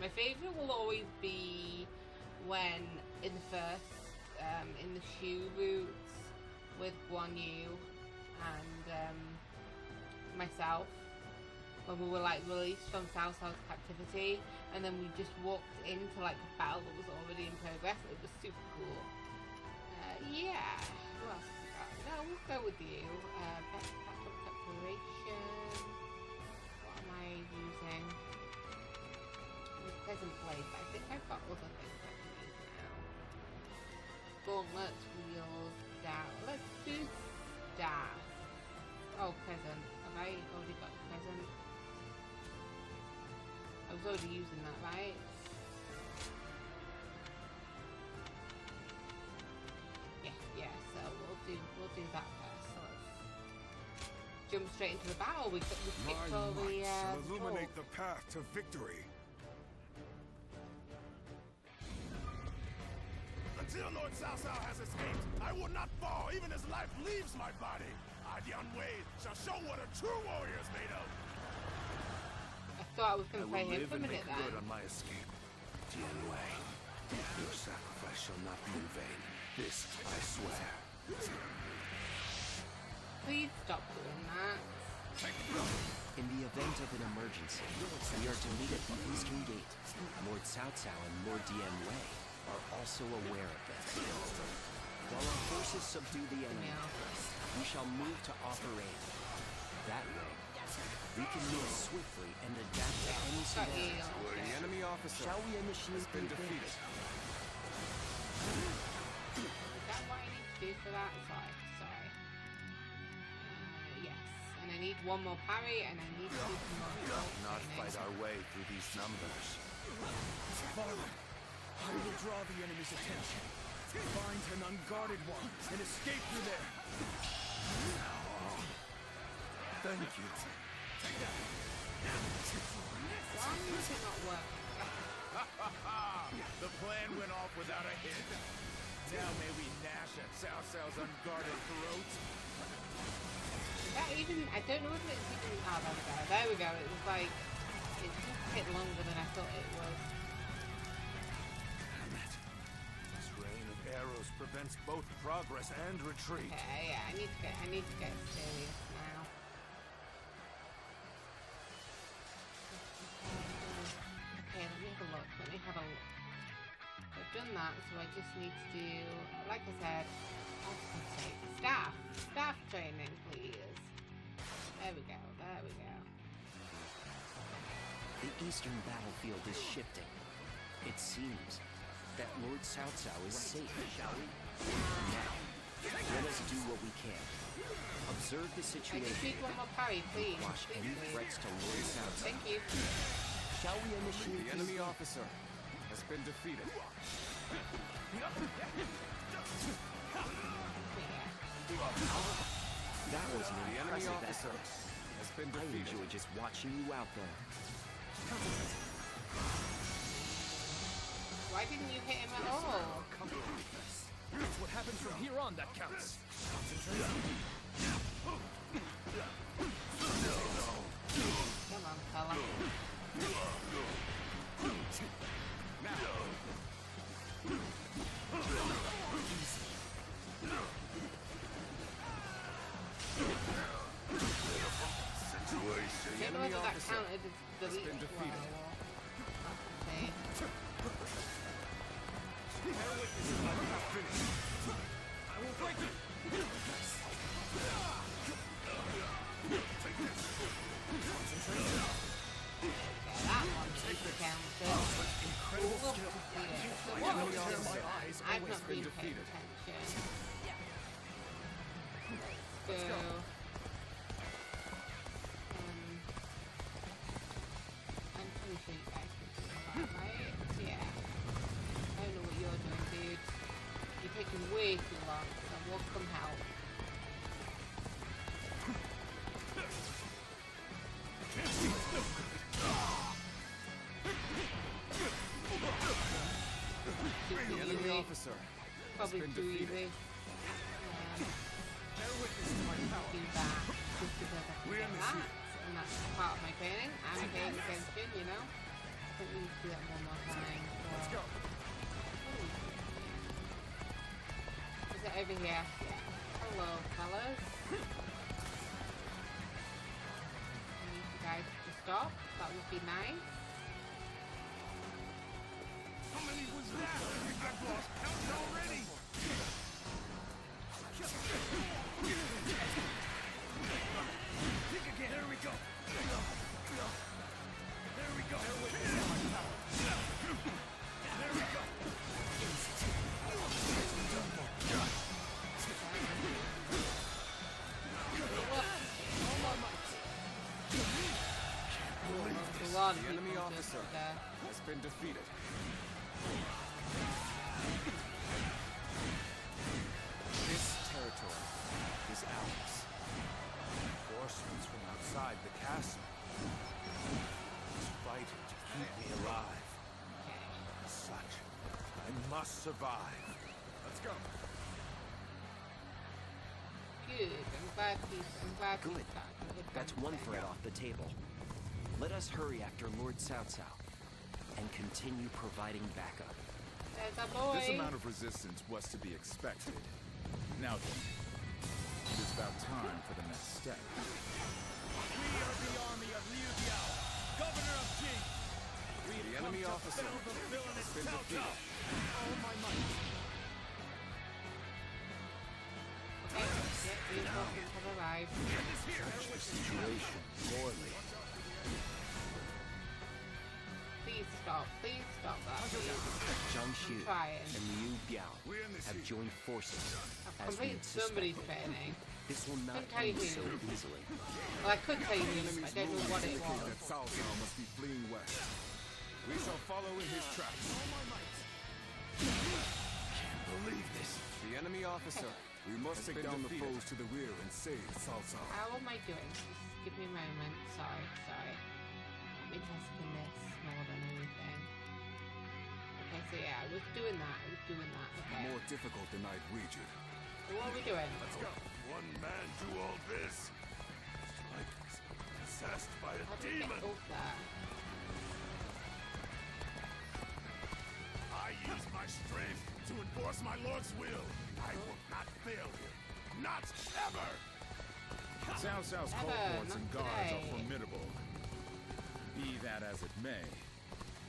My favourite will always be when in the first, in the Shu routes with Guan Yu and myself, when we were like released from Cao Cao's captivity, and then we just walked into like a battle that was already in progress. It was super cool. Yeah. Who else have we got? No, we'll go with you. Backup preparation. What am I using? Present place. I think I've got other things I can use now. Gauntlets, wheels, down. Let's do staff. Oh, present. Have I already got the present? I was already using that, right? Yeah. So we'll do that first. So let's jump straight into the battle. We skipped all the illuminate the path to victory. Until Lord Cao Cao has escaped, I will not fall even as life leaves my body. Dian Wei shall show what a true warrior is made of. I thought I was going to play him live for a and minute make good then. on my escape. Dian Wei, your sacrifice shall not be in vain. This I swear. Please stop doing that. In the event of an emergency, we are to meet at the Eastern Gate. Lord Cao Cao and Lord Dian Wei are also aware of this. While our forces subdue the enemy, we shall move to offer aid. That way, we can move swiftly and adapt to any scenario. The enemy officer Shall we initiate has been the event? defeated. Is that what I need to do for that? Sorry. Yes. And I need one more parry, and I need to do some more assault Not training. fight our way through these numbers. Father, I will draw the enemy's attention. Find an unguarded one and escape through there. Thank you. Why is it not working? The plan went off without a hit. Now may we gnash at Cao Cao's unguarded throat. Is that even... I don't know if it's even... Oh, there we go. It was like... It took a bit longer than I thought it was. This rain of arrows prevents both progress and retreat. Okay, yeah, I need to get serious now. Okay, let me have a look. I've done that, so I just need to do, like I said, staff training, please. There we go. The eastern battlefield is shifting. It seems that Lord Cao Cao is safe, shall we? Now, let us do what we can. Observe the I situation. just need one more parry, please. Quash any threats to Lord Cao Cao. Thank you. Shall we initiate The enemy officer has been defeated. That was an The enemy impressive officer effort. has been I defeated. enjoy just watching you out there. Why didn't you hit him at all? It's what happens from here on that counts. Come on, fella. I don't know whether that counted as delete as well, or... Okay. I will break it! That one counted. Incredible skill. So what was this? I've not been paying attention. Let's go. I'm pretty sure you guys can do that, right? Yeah. I don't know what you're doing, dude. You're taking way too long, so we'll come help. The enemy officer has Probably been too defeated. easy. Do that just because I can get that, and that's part of my training. I'm paying attention, you know. I think we need to do that one more time. Let's go. Is it over here? Yeah. Hello, fellas. I need you guys to stop. That would be nice. How many was that? I've lost count already. Think again. There we go. There we go. There we go. The enemy officer has been defeated. This territory is ours. Reinforcements from outside the castle. He's fighting to keep me alive. As such, I must survive. Let's go. Good. I'm glad he's back. That's one threat off the table. Let us hurry after Lord Cao Cao and continue providing backup. There's a boy. This amount of resistance was to be expected. Now then, it is about time for the next step. We are the army of Liu Biao, governor of Jing. The enemy officer has been defeated. All my might. Judge the situation poorly. Please stop that. Zhang Xu Trying. and Liu Biao have joined forces I've as we completed had somebody's suspected. training. This will not Couldn't tell you end so who. easily. Well, I could tell you who, but I don't know what it indicate was. that Cao Cao must be fleeing west. We shall follow in his tracks. Can't believe this. The enemy officer. We must has take been down defeated. the foes to the rear and save Cao Cao. How am I doing? Just give me a moment. Sorry. Let me test in this more than anything. Okay, so yeah, I was doing that. Okay. More difficult than I'd wagered. So what are we doing? Let's go. One man do all this. Like possessed by a How do we get demon. up there? I use my strength to enforce my lord's will. I will not fail him. Not ever. Cao Cao's Ever, cohorts and not guards today. are formidable. Be that as it may,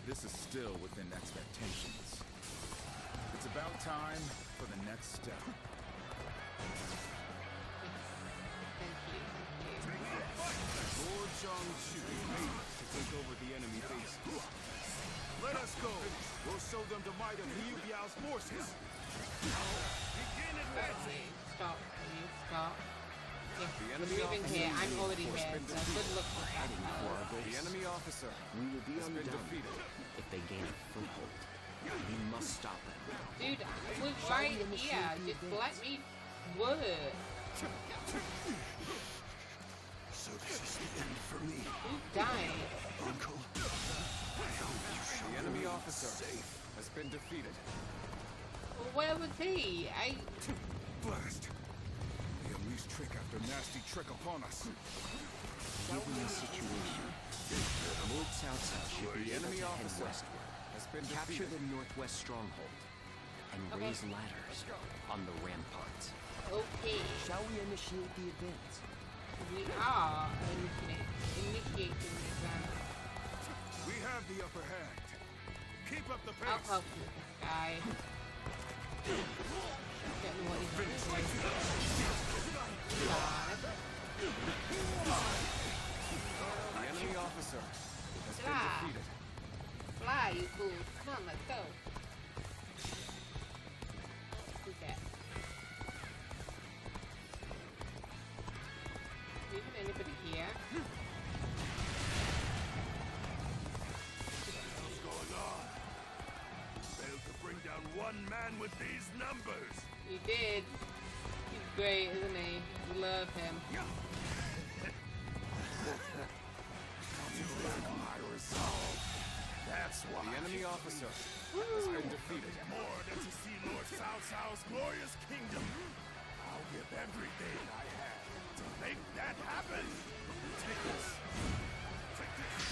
this is still within expectations. It's about time for the next step. Lord Zhang Xu is made to take over the enemy base. Let us go. We'll show them the might of Liu Biao's forces. Begin advancing. Stop, please. Stop. Yes, The we're enemy moving officer here. I'm has already been here, so defeated. good luck with that. The enemy officer We will be has on the been down defeated. if they gain a foothold. We must stop them. Dude, I was Shall we right initiate here. the Just advance? let me work. So this is the end for me. Who died? Uncle, I hope you shall The enemy remain officer safe. has been defeated. Well, where was he? Blast! They unleashed trick after nasty trick upon us. Given the situation, Lord Cao Cao should be The able enemy to head officer westward, has been capture defeated. the northwest stronghold, and Okay. raise ladders on the ramparts. Okay. Shall we initiate the advance? We are initiating the advance. We have the upper hand. Keep up the pace. I'll help you with this guy. Don't know what he's doing. The enemy officer has been Fly. defeated. Fly, you fool. Come on, let's go. Who's that? Even anybody here? What's going on? Failed to bring down one man with these numbers. You did. He's great, isn't he? We love him. My resolve. That's why. The enemy officer has been defeated. More than to see Lord Cao Cao's glorious kingdom. I'll give everything I have to make that happen. Take this.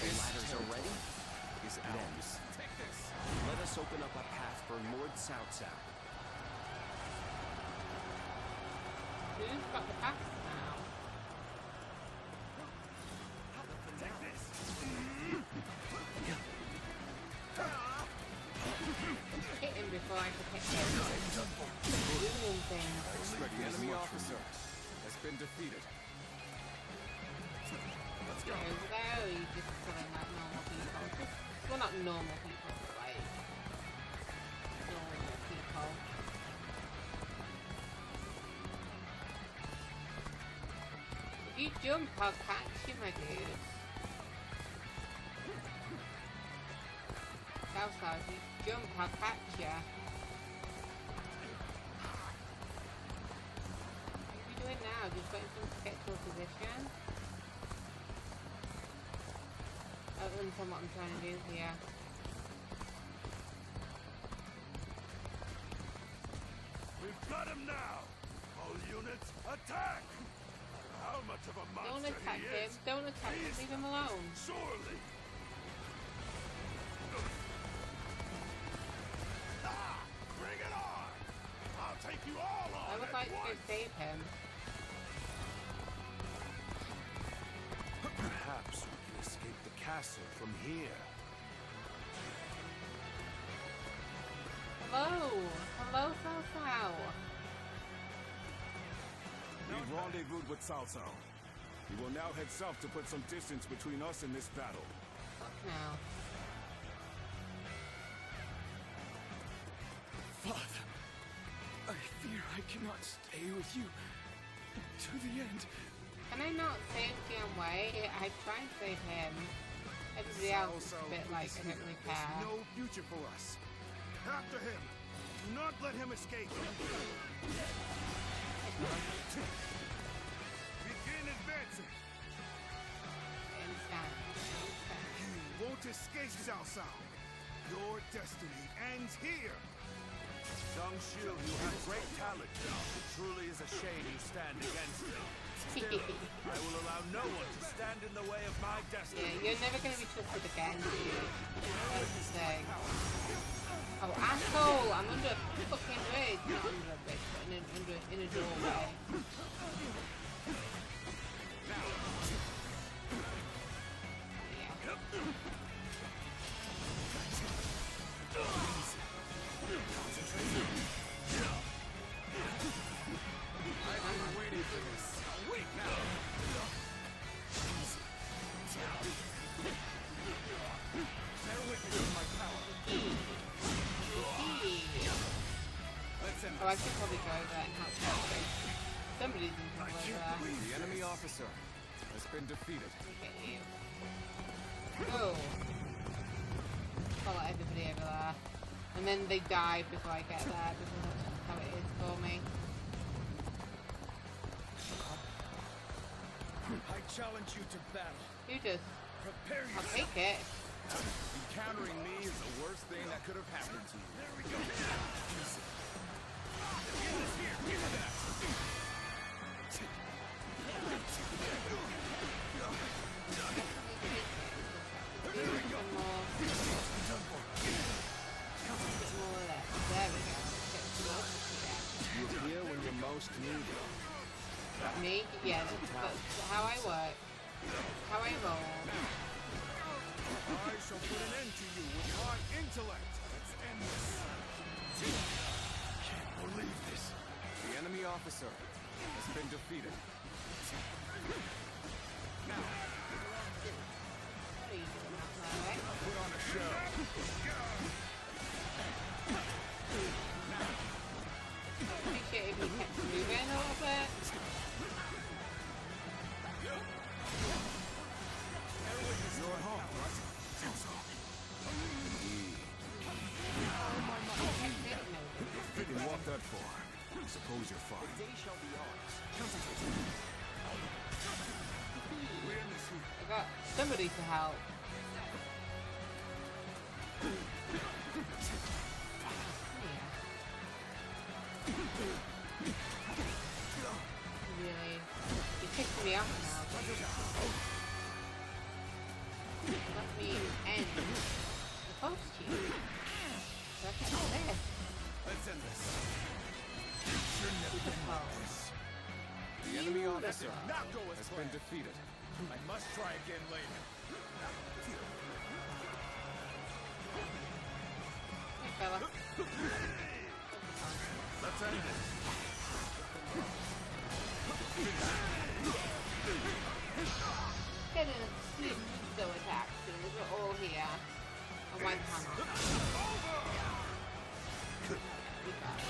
The ladders are ready? Is Then, ours. take this. Let us open up a path for Lord Cao Cao. Who's got the pass now? Take this. Hit him before I could hit him. Doing things. The enemy officer has been defeated. Let's go. Over there, or you just killing like normal people? Well, not normal people, but like normal people. If you jump, I'll catch you, my dude. Southside, if you jump, I'll catch ya. What are you doing now? Just waiting for him to get to a position? I don't understand what I'm trying to do here. Got him now! All units, attack! How much of a Don't monster attack he him. is! Don't attack him. Leave him alone. Surely! Ah! Bring it on! I'll take you all on I would at like to once! save him. Perhaps we can escape the castle from here. Hello! Hello, Cao Cao! We rendezvoused with Cao Cao. We will now head south to put some distance between us and this battle. Fuck now. Father, I fear I cannot stay with you to the end. Can I not save Jian Wei? I tried to save him. Everybody else is a bit like, I don't really care. There's no future for us. After him. Do not let him escape. Begin advancing. You won't escape, Cao Cao. Your destiny ends here. Zhang Shu, you have great talent. It truly is a shame you stand against me. Still, I will allow no one to stand in the way of my destiny. Yeah, you're never going to be trusted again. That's the thing. Oh, asshole! I'm under a fucking bridge. Not under a bridge, but in a doorway. I've been waiting for this. Wait now. Bear witness to my power. Oh, I should probably go over there and help somebody. Somebody's in trouble over there. The enemy officer has been defeated. Look at you. Oh. Follow everybody over there. And then they die before I get there, because that's just how it is for me. I challenge you to battle. You just... Prepare I'll yourself. take it. Encountering me is the worst thing that could have happened to you. There we go. You appear when you're most needed. Me? Yeah, that's how I work. How I roll. I shall put an end to you with my intellect. Let's end this. Can't believe this. The enemy officer has been defeated. What are you doing up there, right? Put on a show. Appreciate if you kept moving a little bit. You're at home, right? You can walk that far. I suppose you're fine. The day shall be ours. I got somebody to help. Really? You're pissing me off now. Let me end the post here. Look at this. Let's end this. Beautiful. The enemy officer Not go as has been planned. defeated. I must try again later. Hey, fella. Let's end this. Get in a pseudo attack soon as we're all here. And one time on. We got it.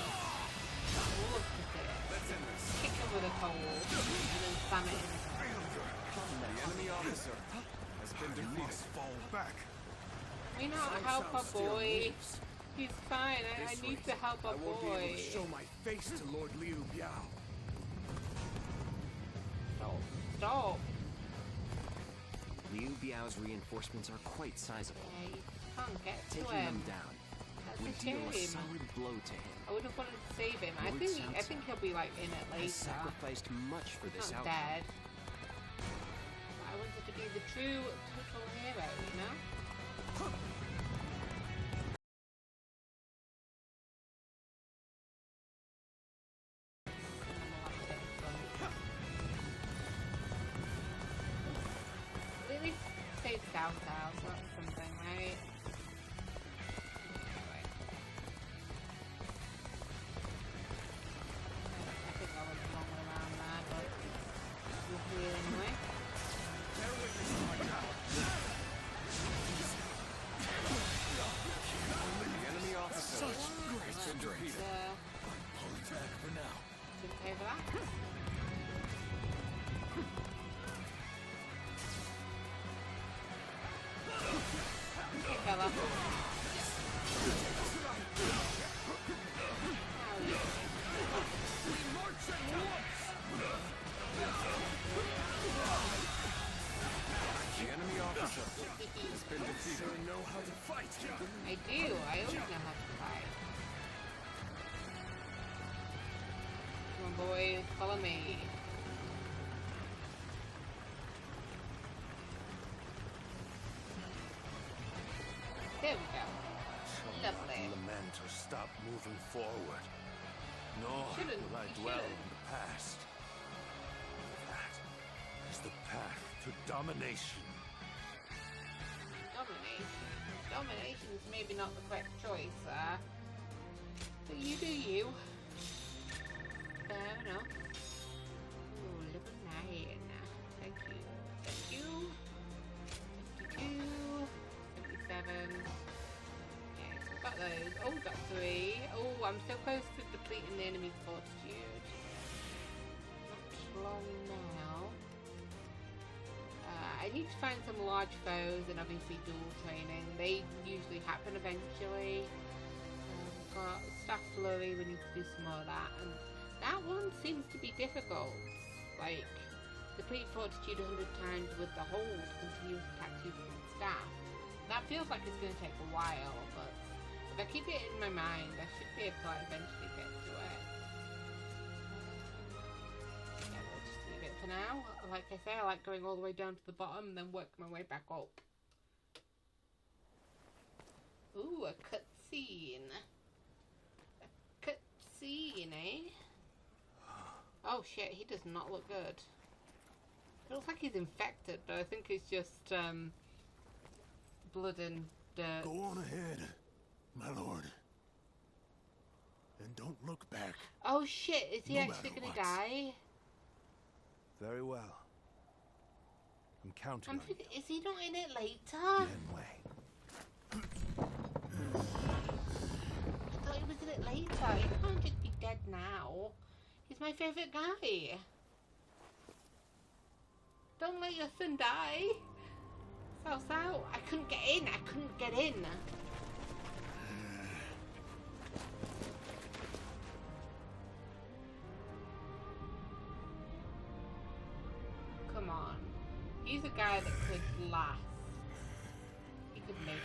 Look at it. Let's end this. Kick him with a pole and then slam it in his head. The enemy officer has been You defeated. must fall back. We not help our boy. He's fine. I need to help our I won't be able boy. to show my face to Lord Liu Biao. Stop. Liu Biao's reinforcements are quite sizable. Yeah, you can't get to Taking him. them down, would deal a solid blow to him. I would have wanted to save him. I Lord think he'll be like in it later. has sacrificed much for this Not outcome. dead. I wanted to be the true total hero, you know? At least say South House, that's something, right? I think I went the wrong way around there, but we'll see it anyway. The enemy officer has been defeated. Pulling back for now. Didn't pay for that. Hey, fella. The enemy officer has been defeated. You know how to fight. I do. I always know how to fight. Come on, boys. Follow me. There we go. Lovely. Lament or stop moving forward. Nor will I dwell in the past. That is the path to domination. Domination. Domination's maybe not the correct choice, but you do you. Fair enough. Ooh, look at mine. Thank you. Thank you. 52. 77. Okay, so we've got those. Oh, we've got 3. Oh, I'm so close to depleting the enemy's fortitude. Not long now. I need to find some large foes and obviously dual training. They usually happen eventually. We've got Staff Flurry, we need to do some more of that. And that one seems to be difficult. Like, deplete fortitude 100 times with the hold, continuous attacks using staff. That feels like it's going to take a while, but if I keep it in my mind, I should be able to like, eventually get to it. Yeah, we'll just leave it for now. Like I say, I like going all the way down to the bottom and then work my way back up. Ooh, a cutscene. A cutscene, eh? Oh shit, he does not look good. It looks like he's infected, but I think it's just blood and dirt. Go on ahead, my lord. And don't look back. Oh shit, is he No actually matter gonna what. die? Very well. I'm counting on you. Is he not in it later? I thought he was in it later. He can't just be dead now. He's my favourite guy. Don't let your son die. So. I couldn't get in. I couldn't get in. Come on. He's a guy that could last. He could make it.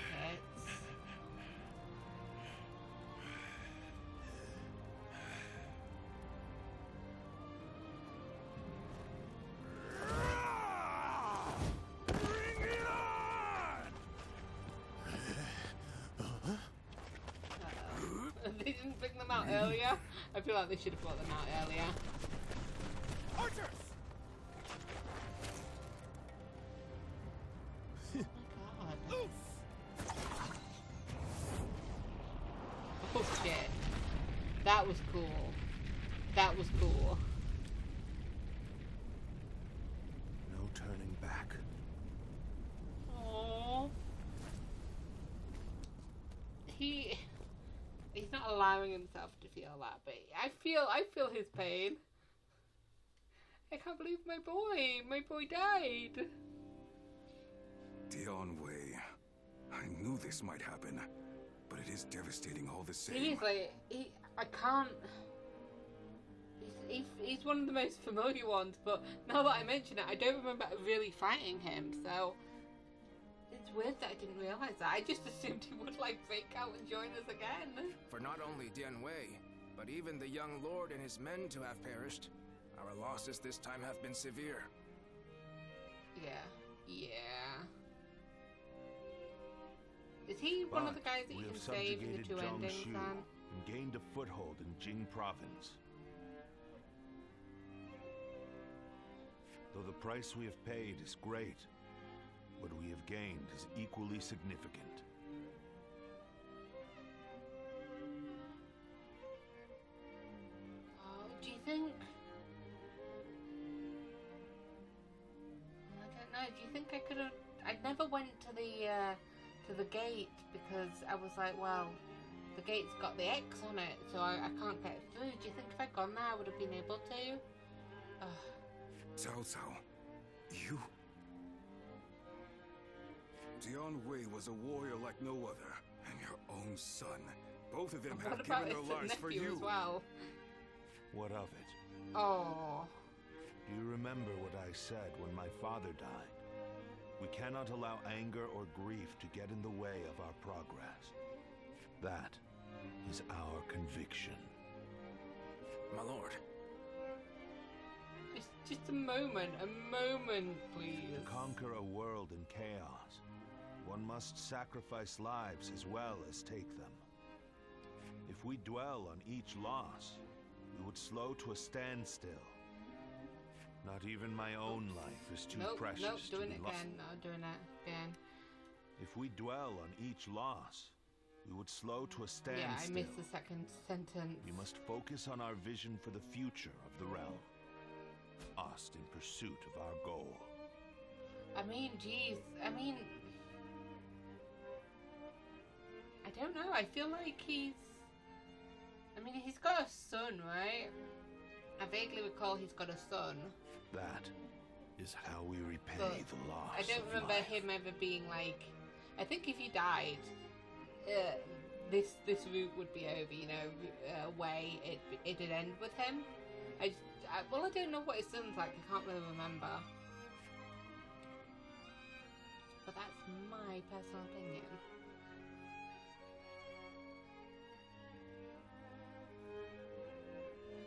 They didn't bring them out earlier. I feel like they should have brought them out earlier. Archers! Oh shit. That was cool. That was cool. No turning back. Aww. He's not allowing himself to feel that, but I feel his pain. I can't believe my boy died. Dion Wei. I knew this might happen, but it is devastating all the same. Seriously, I can't. He's one of the most familiar ones, but now that I mention it, I don't remember really fighting him, so It's weird that I didn't realize that. I just assumed he would, like, break out and join us again. For not only Dian Wei, but even the young lord and his men to have perished, our losses this time have been severe. Yeah. Is he one of the guys that you can save in the two endings, then? And gained a foothold in Jing province. Though the price we have paid is great, what we have gained is equally significant. Oh, do you think... I don't know, do you think I could have... I never went to the gate because I was like, well, the gate's got the X on it, so I can't get through. Do you think if I'd gone there I would have been able to? Cao Cao, you... Dian Wei was a warrior like no other, and your own son. Both of them have given their lives for you. As well? What of it? Oh. Do you remember what I said when my father died? We cannot allow anger or grief to get in the way of our progress. That is our conviction. My lord. Just a moment, please. To conquer a world in chaos, one must sacrifice lives as well as take them. If we dwell on each loss, we would slow to a standstill. Not even my own life is too precious to be lost. Doing it again. If we dwell on each loss, we would slow to a standstill. Yeah, I missed the second sentence. We must focus on our vision for the future of the realm. Us in pursuit of our goal. I mean, geez. I don't know. I feel like he's got a son, right? I vaguely recall he's got a son. That is how we repay the loss. I don't remember him ever being like... I think if he died, this route would be over, you know, it'd end with him. I don't know what his son's like. I can't really remember. But that's my personal opinion.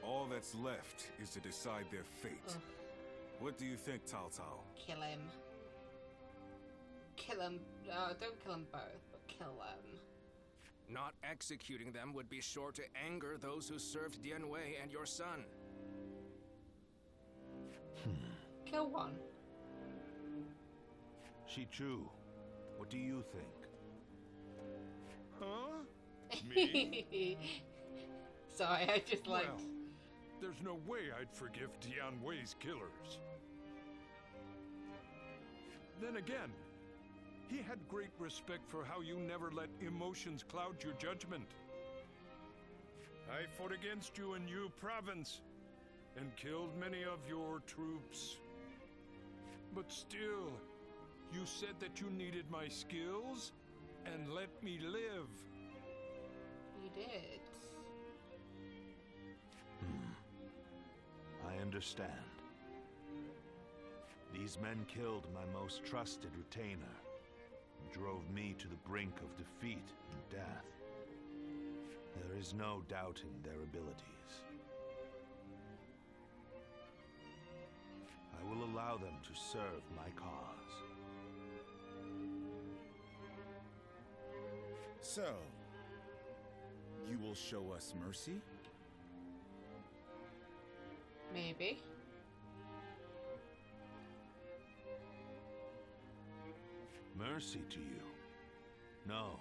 All that's left is to decide their fate. Ugh. What do you think, Cao Cao? Kill him. Kill him. Don't kill them both, but kill them. Not executing them would be sure to anger those who served Dian Wei and your son. Kill one. Shichu, what do you think? Huh? Me? Sorry, I just like... Well, there's no way I'd forgive Dian Wei's killers. Then again, he had great respect for how you never let emotions cloud your judgment. I fought against you in Yu province and killed many of your troops. But still, you said that you needed my skills and let me live. You did. I understand. These men killed my most trusted retainer, and drove me to the brink of defeat and death. There is no doubting their abilities. I will allow them to serve my cause. So, you will show us mercy? Maybe. Mercy to you? No.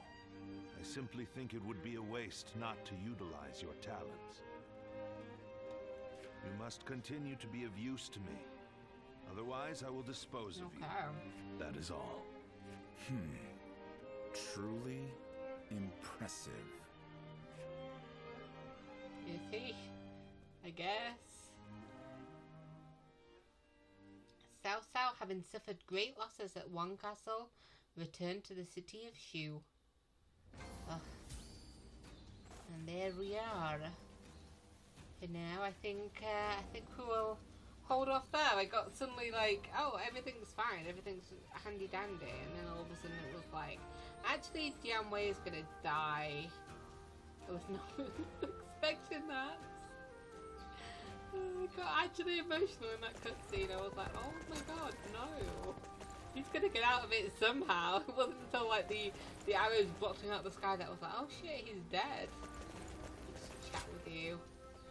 I simply think it would be a waste not to utilize your talents. You must continue to be of use to me. Otherwise, I will dispose of you. That is all. Truly impressive. Is he? I guess. Cao Cao, having suffered great losses at one castle, returned to the city of Shu. Ugh. And there we are. For now, I think we will cold off there. I got suddenly like, oh, everything's fine, everything's handy dandy, and then all of a sudden it was like, actually, Jianwei is gonna die. I was not expecting that. I got actually emotional in that cutscene. I was like, oh my god, no. He's gonna get out of it somehow. It wasn't until like the arrows blotting out the sky that I was like, oh shit, he's dead. Just chat with you.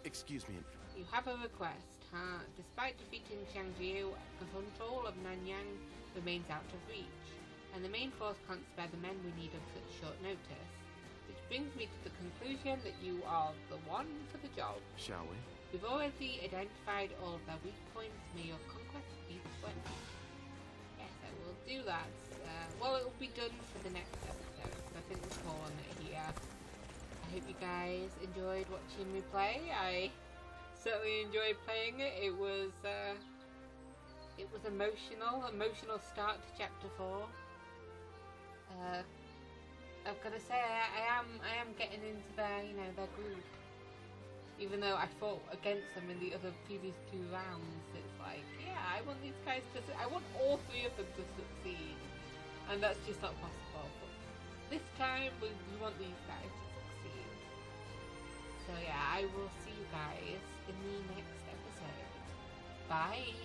Excuse me. You have a request, huh? Despite defeating Xiangjiu, control of Nanyang remains out of reach, and the main force can't spare the men we need on such short notice. Which brings me to the conclusion that you are the one for the job. Shall we? We've already identified all of their weak points. May your conquest be swift. Yes, I will do that. Well, it will be done for the next episode. I think we'll call on it here. I hope you guys enjoyed watching me play. I certainly enjoyed playing it. It was emotional start to chapter 4. I've got to say, I am getting into their group. Even though I fought against them in the other previous 2 rounds, it's like, yeah, I want these guys to. I want all 3 of them to succeed, and that's just not possible. But this time, we want these guys to succeed. So yeah, I will see you guys in the next episode. Bye.